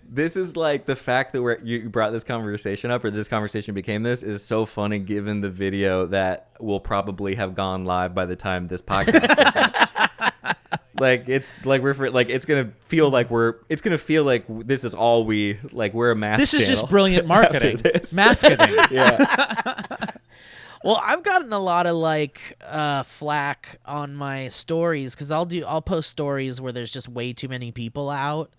This is like the fact that you brought this conversation up, or this conversation became this, is so funny given the video that will probably have gone live by the time this podcast is out. Like it's like it's gonna feel like this is all we're a mask. This is just channel brilliant marketing. after this. Masketing. Yeah. Well, I've gotten a lot of flack on my stories because I'll post stories where there's just way too many people out,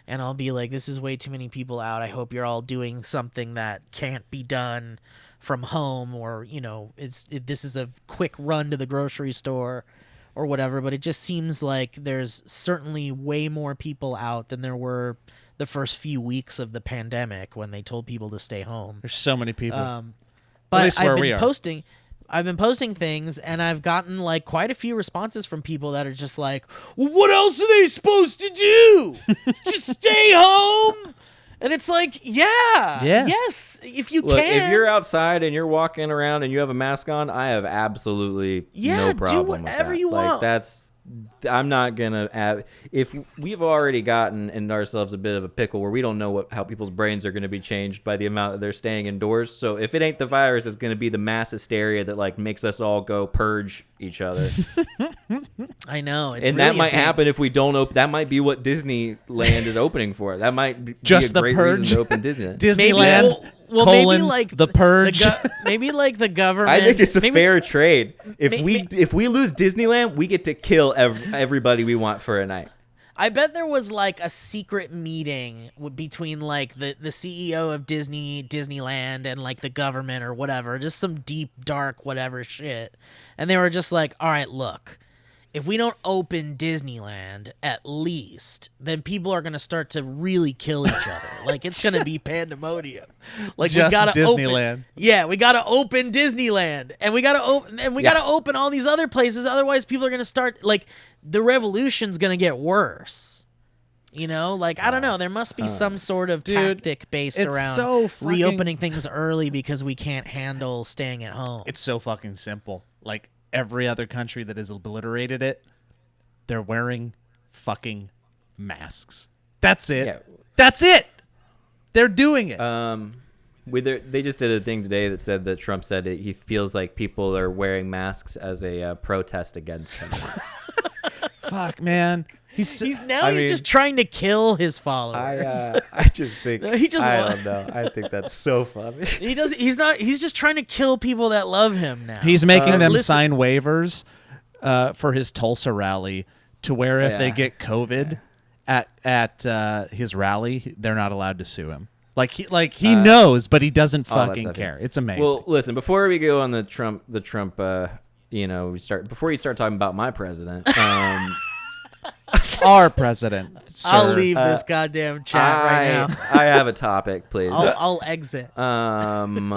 and I'll be like, this is way too many people out. I hope you're all doing something that can't be done from home, or this is a quick run to the grocery store or whatever. But it just seems like there's certainly way more people out than there were the first few weeks of the pandemic when they told people to stay home. There's so many people. But I've been posting things, and I've gotten like quite a few responses from people that are just like, well, what else are they supposed to do? Just stay home? And it's like, yes, if you Look, can. if you're outside and you're walking around and you have a mask on, I have absolutely no problem do whatever with that. you want. I'm not gonna if we've already gotten into ourselves a bit of a pickle where we don't know how people's brains are going to be changed by the amount that they're staying indoors. So if it ain't the virus, it's going to be the mass hysteria that like makes us all go purge each other. I know, and really that might happen if we don't open. That might be what Disneyland is opening for. That might be just a the great purge. reason to open Disneyland. Disneyland. Maybe like the purge. Maybe like the government. I think it's a fair trade. If we lose Disneyland, we get to kill everybody we want for a night. I bet there was like a secret meeting between like the CEO of Disneyland and like the government or whatever, just some deep dark whatever shit. And they were just like, all right, look, if we don't open Disneyland at least, then people are going to start to really kill each other. Like it's going to be pandemonium. Like just we got to Disneyland. We got to open Disneyland, and we got to open, and we got to open all these other places. Otherwise people are going to start like the revolution's going to get worse. Like I don't know, there must be some sort of tactic based around reopening things early because we can't handle staying at home. It's so fucking simple. Like every other country that has obliterated it, they're wearing fucking masks. That's it. Yeah. That's it. They're doing it. They just did a thing today that said that Trump said he feels like people are wearing masks as a protest against him. Fuck, man. He's just trying to kill his followers. I just think I don't know. I think that's so funny. He's just trying to kill people that love him now. He's making them sign waivers for his Tulsa rally to where if they get COVID at his rally, they're not allowed to sue him. He knows, but he doesn't fucking care. It's amazing. Well, listen, before we go on the Trump before you start talking about my president, our president, sir. I'll leave this goddamn chat right now. I have a topic, please. I'll exit. And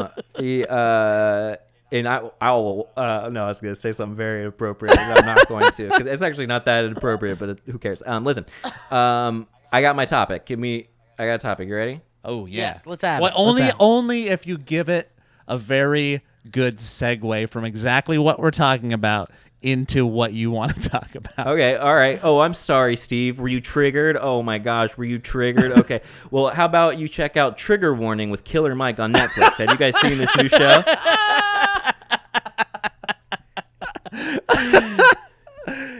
I'll no, I was going to say something very inappropriate. I'm not going to, because it's actually not that inappropriate, but who cares? Listen, I got my topic. I got a topic. You ready? Oh yeah. Yes, let's have it. Only Only if you give it a very good segue from exactly what we're talking about into what you want to talk about. Okay, all right. Oh, I'm sorry, Steve. Were you triggered? Oh my gosh, were you triggered? Okay. Well, how about you check out Trigger Warning with Killer Mike on Netflix? Have you guys seen this new show?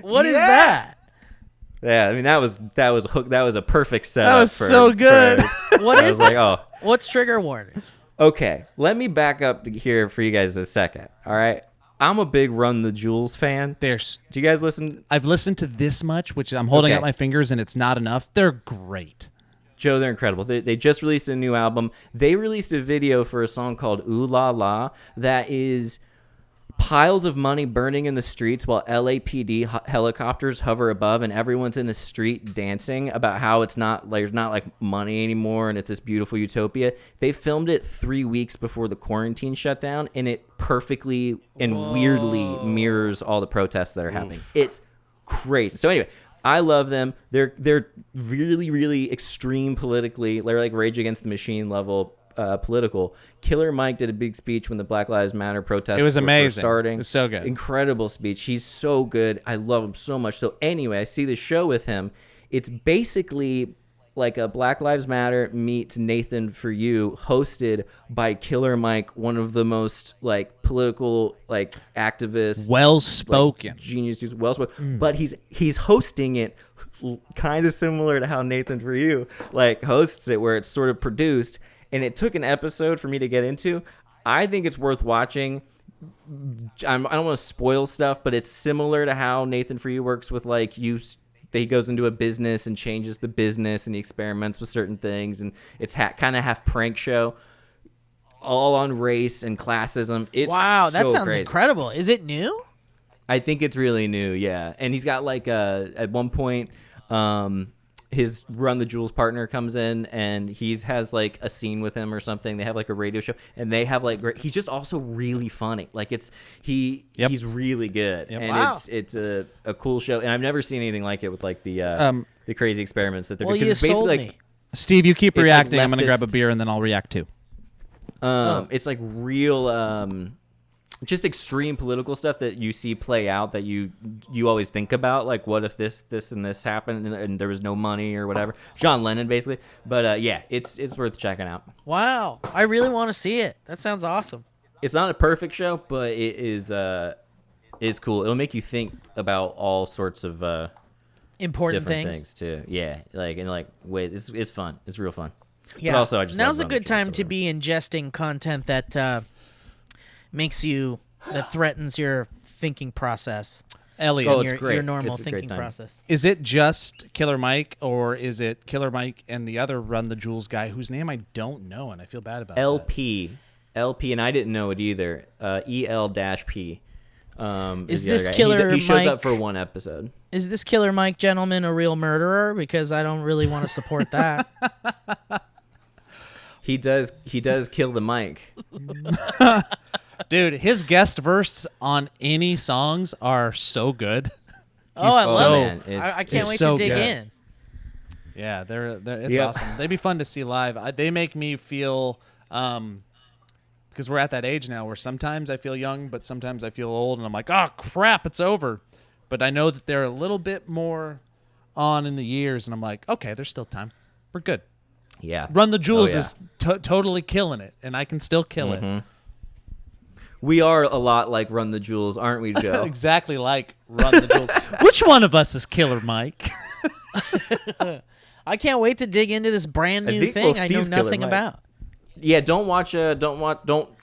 What is that? Yeah, I mean that was a hook. That was a perfect setup. That was so good. What is it? Oh, what's Trigger Warning? Okay, let me back up here for you guys a second. All right, I'm a big Run the Jewels fan. Do you guys listen? I've listened to this much, which I'm holding up my fingers, and it's not enough. They're great. Joe, they're incredible. They just released a new album. They released a video for a song called Ooh La La that is piles of money burning in the streets while LAPD helicopters hover above, and everyone's in the street dancing about how it's not like there's not like money anymore and it's this beautiful utopia. They filmed it 3 weeks before the quarantine shut down, and it perfectly and weirdly mirrors all the protests that are happening. It's crazy. So anyway, I love them. They're really, really extreme politically. They're like Rage Against the Machine level political. Killer Mike did a big speech when the Black Lives Matter protests. It was amazing. Starting. It was so good. Incredible speech. He's so good. I love him so much. So anyway, I see the show with him. It's basically like a Black Lives Matter meets Nathan For You, hosted by Killer Mike, one of the most like political like activists, well-spoken, like, genius dudes, well-spoken. But he's hosting it kind of similar to how Nathan For You like hosts it, where it's sort of produced. And it took an episode for me to get into. I think it's worth watching. I don't want to spoil stuff, but it's similar to how Nathan For You works with like you he goes into a business and changes the business, and he experiments with certain things, and it's kind of half prank show, all on race and classism. It's Wow, that so sounds crazy. incredible. Is it new? I think it's really new, yeah. And he's got like at one point, his Run the Jewels partner comes in, and has like a scene with him or something. They have like a radio show, and they have like he's just also really funny. Like he's really good, and Wow. it's a cool show. And I've never seen anything like it with like the crazy experiments that they're doing. Well, you It's basically sold like me. Steve, you keep It's like reacting. I'm going to grab a leftist- beer and then I'll react too. It's like real, just extreme political stuff that you see play out that you always think about. Like, what if this, and this happened, and there was no money or whatever? John Lennon, basically. But yeah, it's worth checking out. Wow, I really want to see it. That sounds awesome. It's not a perfect show, but it is cool. It'll make you think about all sorts of Important different things. too. Yeah, like in like ways. It's fun. It's real fun. Yeah. But also, I just Now's a love Run the good time Jewels, to so be ingesting content that that threatens your thinking process. Elliot, Oh, it's your, great. your normal It's a great thinking time. process. is it just Killer Mike, or is it Killer Mike and the other Run the Jewels guy whose name I don't know, and I feel bad about that? LP, and I didn't know it either. EL-P. Is the this other guy. Killer He shows Mike- up for one episode. Is this Killer Mike gentleman a real murderer? Because I don't really want to support that. He does kill the mic. Dude, his guest verses on any songs are so good. Oh, I love so- it. man, I can't it's wait so to dig good. in. Yeah, they're it's Yep. awesome. They'd be fun to see live. They make me feel because we're at that age now where sometimes I feel young, but sometimes I feel old, and I'm like, oh crap, it's over. But I know that they're a little bit more on in the years, and I'm like, okay, there's still time. We're good. Yeah. Run the Jewels yeah. is totally killing it, and I can still kill it. We are a lot like Run the Jewels, aren't we, Joe? Exactly like Run the Jewels. Which one of us is Killer Mike? I can't wait to dig into this brand new think, thing well, I know Steve's Killer nothing Mike. about. Yeah, don't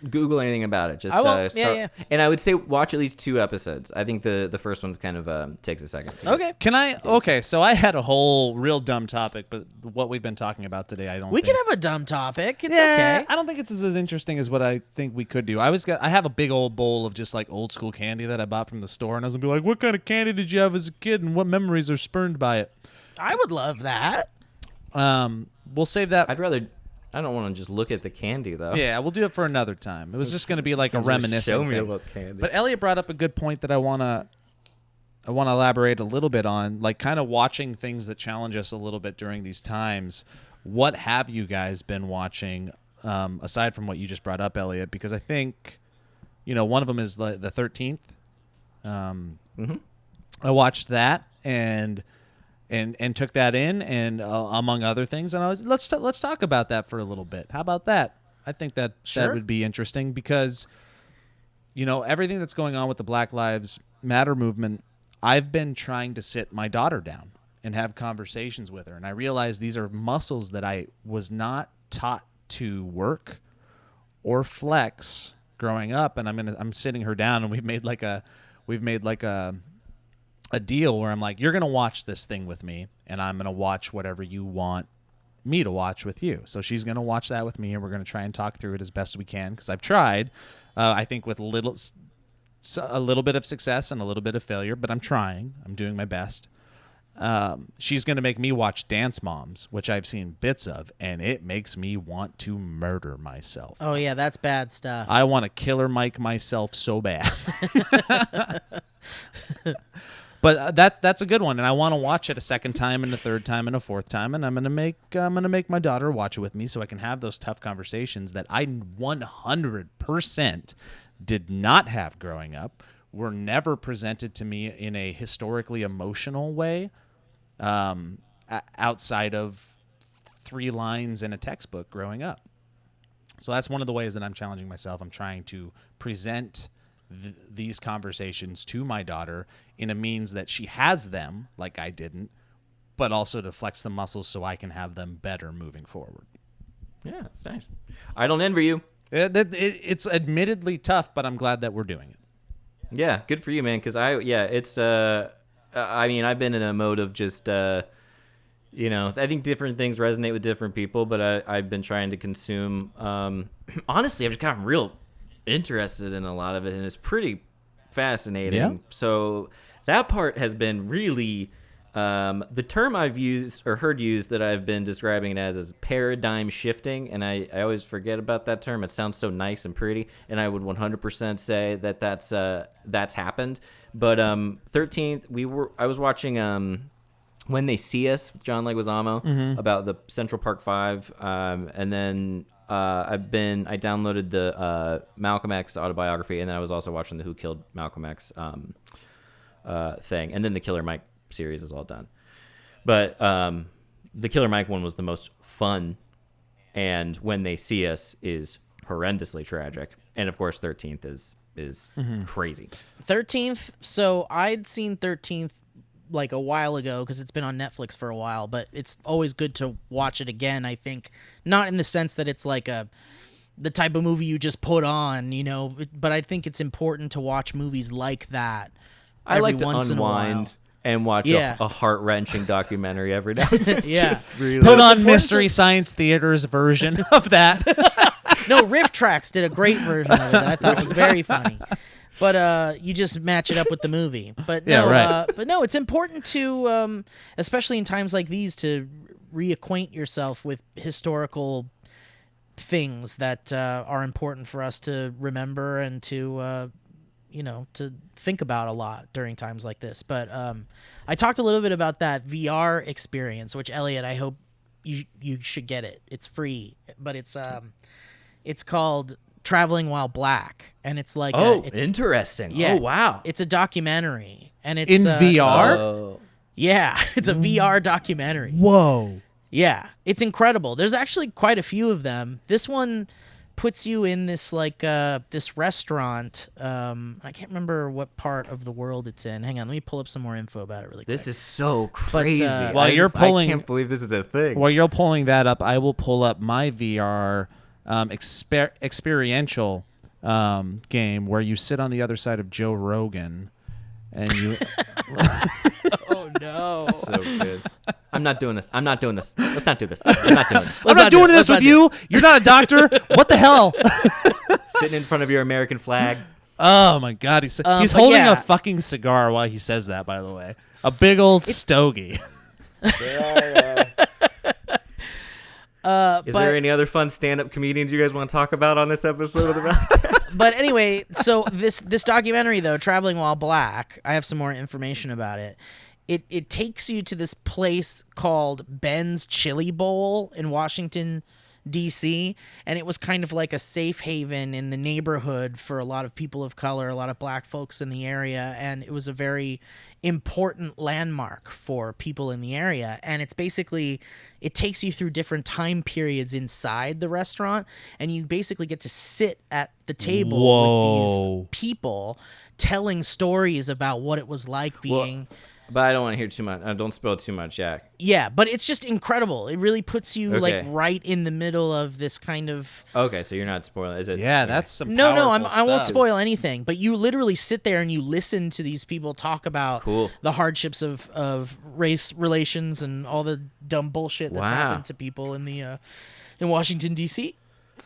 Google anything about it. Just I won't. start, Yeah. And I would say watch at least 2 episodes. I think the first one's kind of takes a second. To Okay. Can I? Okay, so I had a whole real dumb topic, but what we've been talking about today, I don't. We think, can have a dumb topic. It's Yeah, okay. I don't think it's as interesting as what I think we could do. I have a big old bowl of just like old school candy that I bought from the store, and I was gonna be like, "What kind of candy did you have as a kid, and what memories are spurned by it?" I would love that. We'll save that. I don't want to just look at the candy though. Yeah, we'll do it for another time. It was just going to be like a Just reminiscent show me a thing. little candy. But Elliot brought up a good point that I want to elaborate a little bit on, like kind of watching things that challenge us a little bit during these times. What have you guys been watching aside from what you just brought up, Elliot? Because I think, one of them is the 13th. I watched that and took that in, and among other things, and let's talk about that for a little bit. How about that? I think that would be interesting because everything that's going on with the Black Lives Matter movement. I've been trying to sit my daughter down and have conversations with her, and I realize these are muscles that I was not taught to work or flex growing up, and I'm sitting her down, and we've made like a deal where I'm like, you're going to watch this thing with me, and I'm going to watch whatever you want me to watch with you. So she's going to watch that with me, and we're going to try and talk through it as best we can, because I've tried, I think with a little bit of success and a little bit of failure, but I'm trying. I'm doing my best. She's going to make me watch Dance Moms, which I've seen bits of, and it makes me want to murder myself. Oh yeah, that's bad stuff. I want to Killer Mike myself so bad. But that's a good one, and I want to watch it a second time and a third time and a fourth time, and I'm gonna make my daughter watch it with me so I can have those tough conversations that I 100% did not have growing up, were never presented to me in a historically emotional way, outside of 3 lines in a textbook growing up. So that's one of the ways that I'm challenging myself. I'm trying to present these conversations to my daughter in a means that she has them, like I didn't, but also to flex the muscles so I can have them better moving forward. Yeah, that's nice. I don't envy you. It's admittedly tough, but I'm glad that we're doing it. Yeah, good for you, man. Because I I mean, I've been in a mode of just, I think different things resonate with different people, but I've been trying to consume. Honestly, I've just gotten real interested in a lot of it, and it's pretty fascinating. Yeah. So that part has been really, the term I've used or heard used that I've been describing it as is paradigm shifting, and I always forget about that term. It sounds so nice and pretty, and I would 100% say that that's happened. But 13th, I was watching When They See Us with John Leguizamo about the Central Park 5, and then I downloaded the Malcolm X autobiography, and then I was also watching the Who Killed Malcolm X thing, and then the Killer Mike series is all done. But the Killer Mike one was the most fun, and When They See Us is horrendously tragic, and of course 13th is crazy. 13th. So I'd seen 13th like a while ago because it's been on Netflix for a while, but it's always good to watch it again. I think not in the sense that it's like the type of movie you just put on, but I think it's important to watch movies like that. I like to once unwind and watch a heart-wrenching documentary every now and then. Yeah. Just really Put on Mystery Science Theater's version of that. No, Riff Tracks did a great version of it that I thought was very funny. But you just match it up with the movie. But no, but no, it's important to, especially in times like these, to reacquaint yourself with historical things that are important for us to remember and to, to think about a lot during times like this. But I talked a little bit about that VR experience, which Elliot, I hope you should get it. It's free, but it's called Traveling While Black, and it's like interesting. Yeah, oh wow, it's a documentary, and it's in VR. Yeah, it's a VR documentary. Whoa. Yeah, it's incredible. There's actually quite a few of them. This one puts you in this this restaurant. I can't remember what part of the world it's in. Hang on, let me pull up some more info about it really quick. This is so crazy. While you're pulling, I can't believe this is a thing. While you're pulling that up, I will pull up my VR experiential game where you sit on the other side of Joe Rogan and you Oh no. So good. I'm not doing this. Let's not do this. I'm not doing this. I'm not doing this with you. You're not a doctor. What the hell? Sitting in front of your American flag. Oh my god, he's holding a fucking cigar while he says that, by the way. A big old stogie. Is there any other fun stand-up comedians you guys want to talk about on this episode of the Valleycast? But anyway, so this documentary, though, Traveling While Black, I have some more information about it. It takes you to this place called Ben's Chili Bowl in Washington, D.C., and it was kind of like a safe haven in the neighborhood for a lot of people of color, a lot of black folks in the area, and it was a very important landmark for people in the area. And it's basically, it takes you through different time periods inside the restaurant, and you basically get to sit at the table with these people telling stories about what it was like being... But I don't want to hear too much. Don't spill too much, Jack. Yeah, but it's just incredible. It really puts you like right in the middle of this kind of. Okay, so you're not spoiling, is it? Yeah, that's some. No, I won't spoil anything. But you literally sit there and you listen to these people talk about the hardships of race relations and all the dumb bullshit that's happened to people in the in Washington D.C.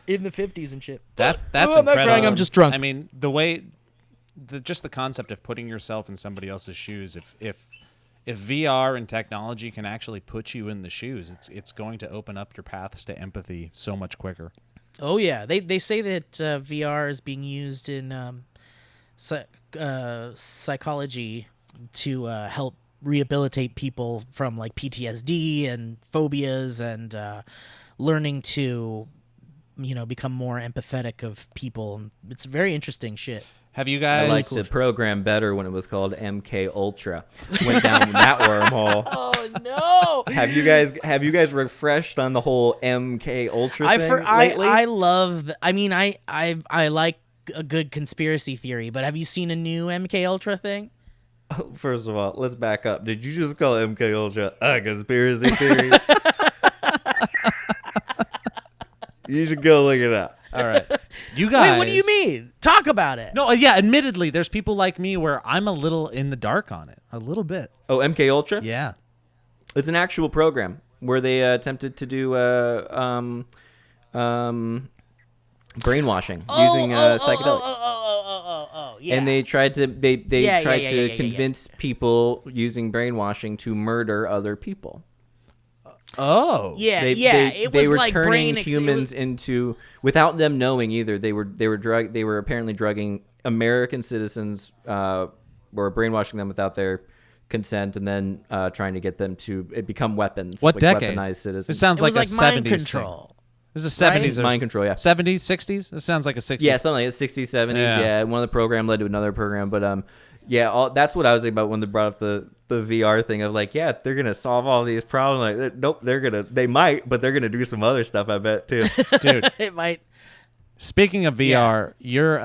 in the 50s and shit. That's incredible. I'm just drunk. I mean, the way. Just the concept of putting yourself in somebody else's shoes. If VR and technology can actually put you in the shoes, it's going to open up your paths to empathy so much quicker. Oh yeah, they say that VR is being used in psychology to help rehabilitate people from like PTSD and phobias and learning to become more empathetic of people. It's very interesting shit. Have you guys? I liked the program better when it was called MK Ultra. Went down that wormhole. Oh no! Have you guys refreshed on the whole MK Ultra thing lately? I love. I like a good conspiracy theory, but have you seen a new MK Ultra thing? First of all, let's back up. Did you just call MK Ultra a conspiracy theory? You should go look it up. All right. You guys. Wait, what do you mean? Talk about it. No, yeah. Admittedly, there's people like me where I'm a little in the dark on it, a little bit. Oh, MK Ultra. Yeah. It's an actual program where they attempted to do brainwashing using psychedelics. Yeah. And they tried to Yeah. convince people using brainwashing to murder other people. Oh. Yeah, it they was were like turning brain humans into, without them knowing either. They were apparently drugging American citizens, or brainwashing them without their consent, and then trying to get them to become weapons. What like decade? Weaponized citizens. It sounds It was like like a mind 70s control. thing. This is 70s or Mind control, yeah. 70s, 60s? It sounds like a 60s. Yeah, something like the 60s, 70s. Yeah. Yeah, one of the program led to another program, but that's what I was thinking about when they brought up the VR thing of like, yeah, they're gonna solve all these problems. Like, nope, they might, but they're gonna do some other stuff, I bet too. Dude. It might. Speaking of VR, your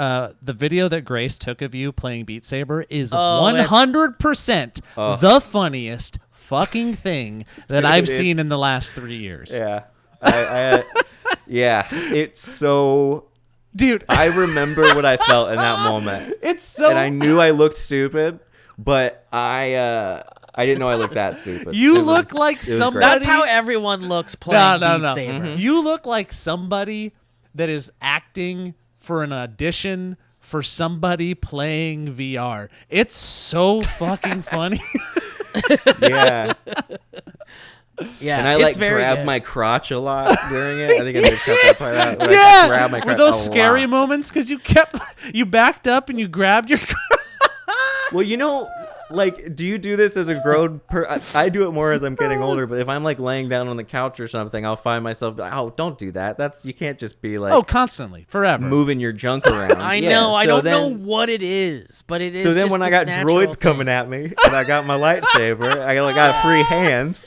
the video that Grace took of you playing Beat Saber is Oh, 100% the funniest fucking thing that Dude, I've seen it's- in the last 3 years. Yeah, yeah, it's so. Dude, I remember what I felt in that moment, it's so and I knew I looked stupid, but I didn't know I looked that stupid. You It was- look like it was somebody- great. That's how everyone looks playing no, Beat no. Saber. You look like somebody that is acting for an audition for somebody playing VR. It's so fucking funny. Yeah. Yeah, And I it's like very grabbed good. my crotch a lot during it. I think I did cut that part out. Like, I Yeah, grabbed my were crotch those a scary lot. moments because you backed up and you grabbed your. Well, like, do you do this as a grown I do it more as I'm getting older, but if I'm like laying down on the couch or something, I'll find myself, oh, don't do that. You can't just be like Oh, constantly, forever. moving your junk around. I Yeah, know. I so don't then- know what it is, but it is. So then just when I this got natural droids thing. coming at me and I got my lightsaber, I got free hands.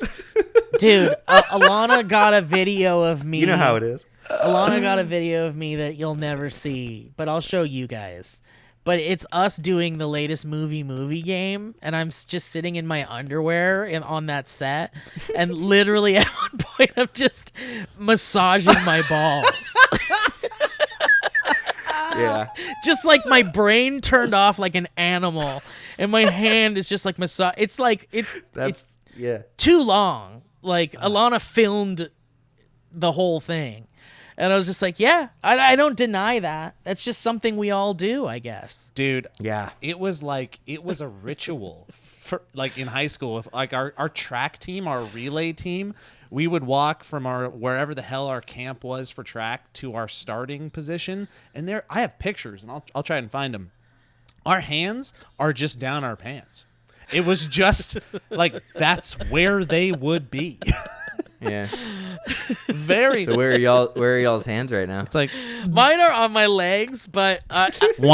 Dude, Alana got a video of me. You know how it is. Alana got a video of me that you'll never see, but I'll show you guys. But it's us doing the latest movie game, and I'm just sitting in my underwear on that set, and literally at one point I'm just massaging my balls. Yeah. Just like my brain turned off like an animal, and my hand is just like massage. It's like it's Yeah. too long. Like Alana filmed the whole thing. And I was just like, yeah, I don't deny that. That's just something we all do, I guess. Dude, Yeah. it was a ritual for like in high school. If like our track team, our relay team, we would walk from our wherever the hell our camp was for track to our starting position, and there I have pictures, and I'll try and find them. Our hands are just down our pants. It was just like that's where they would be. Yeah. Very. So where are y'all's hands right now? It's like Mine are on my legs, but one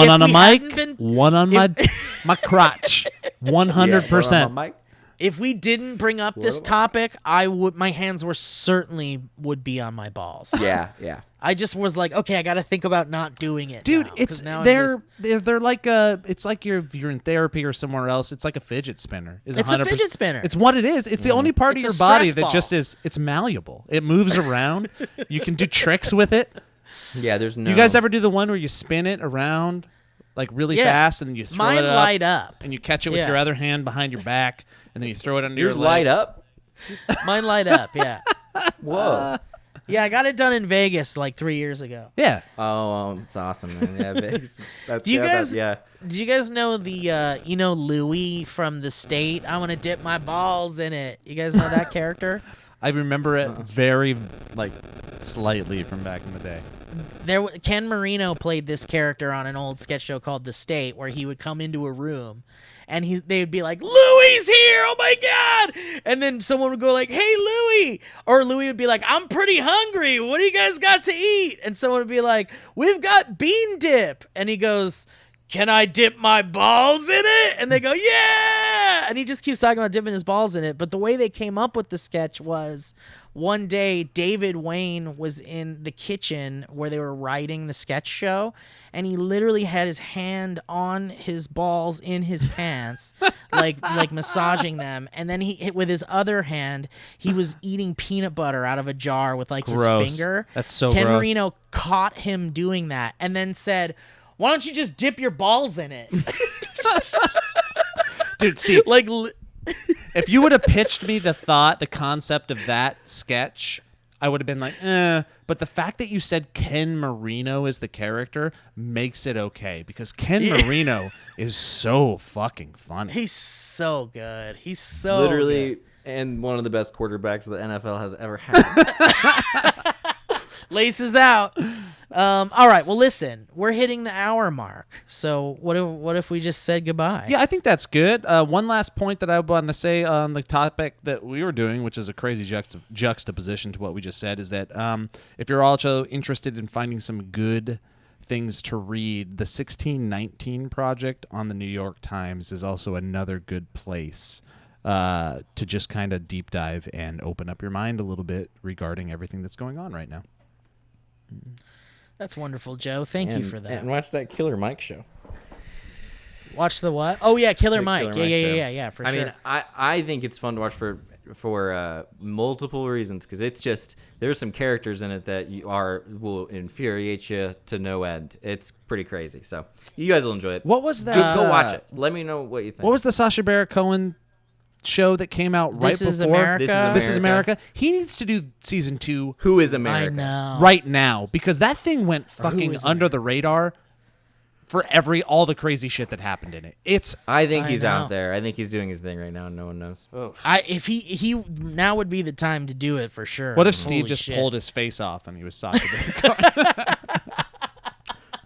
if on a we mic, hadn't been- one on my crotch. 100%. Mike? If we didn't bring up this topic, my hands would be on my balls. Yeah. I just was like, okay, I got to think about not doing it, Dude, now, 'cause it's now I'm they're just- they're like it's like you're in therapy or somewhere else. It's like a fidget spinner. It's a 100%. fidget spinner. It's what it is. It's the only part It's of a your body stress that just ball. it's malleable. It moves around. You can do tricks with it. Yeah, there's no. You guys ever do the one where you spin it around like really Yeah. fast and then you throw Mine it up light up. and you catch it with Yeah. your other hand behind your back and then you throw it under Yours your leg. light up? Mine light up, yeah. Whoa. Yeah, I got it done in Vegas like 3 years ago. Yeah. Oh, it's awesome, man. Yeah, Vegas. That's, Do you yeah, guys- that- yeah. Do you guys know the Louis from The State? I want to dip my balls in it. You guys know that character? I remember it very like slightly from back in the day. Ken Marino played this character on an old sketch show called The State, where he would come into a room and they'd be like, Louie's here, oh my God. And then someone would go like, hey, Louie. Or Louie would be like, I'm pretty hungry. What do you guys got to eat? And someone would be like, we've got bean dip. And he goes, can I dip my balls in it? And they go, yeah. And he just keeps talking about dipping his balls in it. But the way they came up with the sketch was one day David Wayne was in the kitchen where they were writing the sketch show, and he literally had his hand on his balls in his pants, like massaging them. And then he, with his other hand, he was eating peanut butter out of a jar with like Gross. his finger. That's so Ken gross. Marino caught him doing that and then said, "Why don't you just dip your balls in it?" Dude, Steve, Like, if you would have pitched me the concept of that sketch, I would have been like, But the fact that you said Ken Marino is the character makes it okay, because Ken Marino is so fucking funny. he's so good. He's so Literally, good. and one of the best quarterbacks the NFL has ever had. Laces out. All right. Well, listen, we're hitting the hour mark. So what if we just said goodbye? Yeah, I think that's good. One last point that I want to say on the topic that we were doing, which is a crazy juxtaposition to what we just said, is that if you're also interested in finding some good things to read, the 1619 Project on the New York Times is also another good place to just kind of deep dive and open up your mind a little bit regarding everything that's going on right now. That's wonderful, Joe. Thank you for that. And watch that Killer Mike show. Watch the what? Oh yeah, Killer The Mike. Killer Mike show. Yeah, for I sure. mean, I think it's fun to watch for multiple reasons, because it's just, there's some characters in it that will infuriate you to no end. It's pretty crazy. So you guys will enjoy it. What was that? Go watch it. Let me know what you think. What was the Sacha Baron Cohen show that came out right This Is before America? This Is America? He needs to do season 2 Who is I America? know. right now, because that thing went Who fucking is under the radar for all the crazy shit that happened in it. It's I think I he's know. out there. I think he's doing his thing right now, and no one knows. If he now would be the time to do it for sure. what if Steve Holy just shit. pulled his face off and he was Sacha Baron Cohen?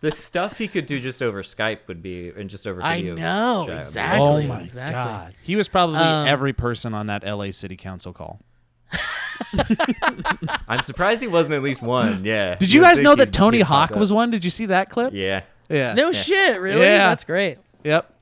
The stuff he could do just over Skype would be, and just over I video. know, chat. exactly. Oh my exactly. god, he was probably every person on that LA City Council call. I'm surprised he wasn't at least one. Yeah. Did you guys know that Tony Hawk was one? Did you see that clip? Yeah. Yeah. No shit, really? Yeah. That's great. Yep.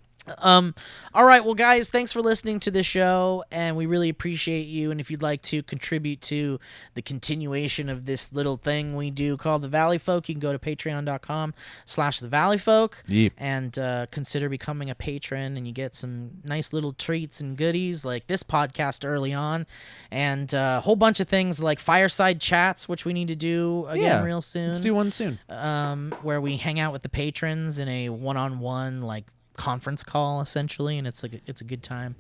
All right, well, guys, thanks for listening to the show, and we really appreciate you. And if you'd like to contribute to the continuation of this little thing we do called The Valley Folk, you can go to patreon.com/thevalleyfolk Yep. and consider becoming a patron, and you get some nice little treats and goodies like this podcast early on, and a whole bunch of things like fireside chats, which we need to do again real soon. Let's do one soon. Where we hang out with the patrons in a one-on-one conference call essentially, and it's a good time.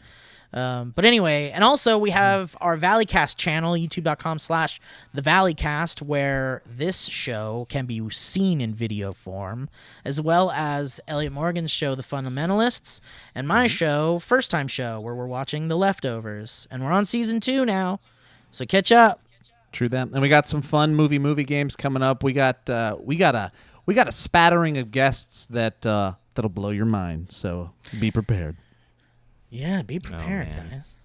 But anyway, and also we have our Valleycast channel, youtube.com/thevalleycast, where this show can be seen in video form, as well as Elliot Morgan's show, The Fundamentalists, and my show, First Time Show, where we're watching The Leftovers, and we're on season 2 now, so catch up. True that. And we got some fun movie games coming up. We got a spattering of guests that'll blow your mind. So be prepared. Yeah, be prepared, man. guys.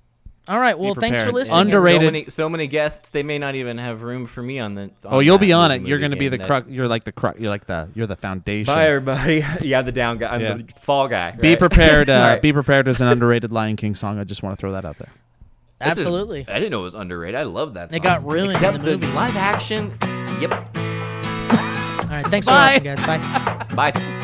All right, well, thanks for prepared. listening. Underrated. So many guests, they may not even have room for me on the. You'll that be on it. movie You're going to be game. the crux. You're like the crux. You're the foundation. Bye, everybody. Yeah, the down guy. I'm Yeah. the fall guy. Be right? prepared. right. Be prepared as an underrated Lion King song. I just want to throw that out there. This is- Absolutely. I didn't know it was underrated. I love that song. It got ruined Except in the movie. live action. Yep. All right, thanks for Bye. watching, guys. Bye. Bye.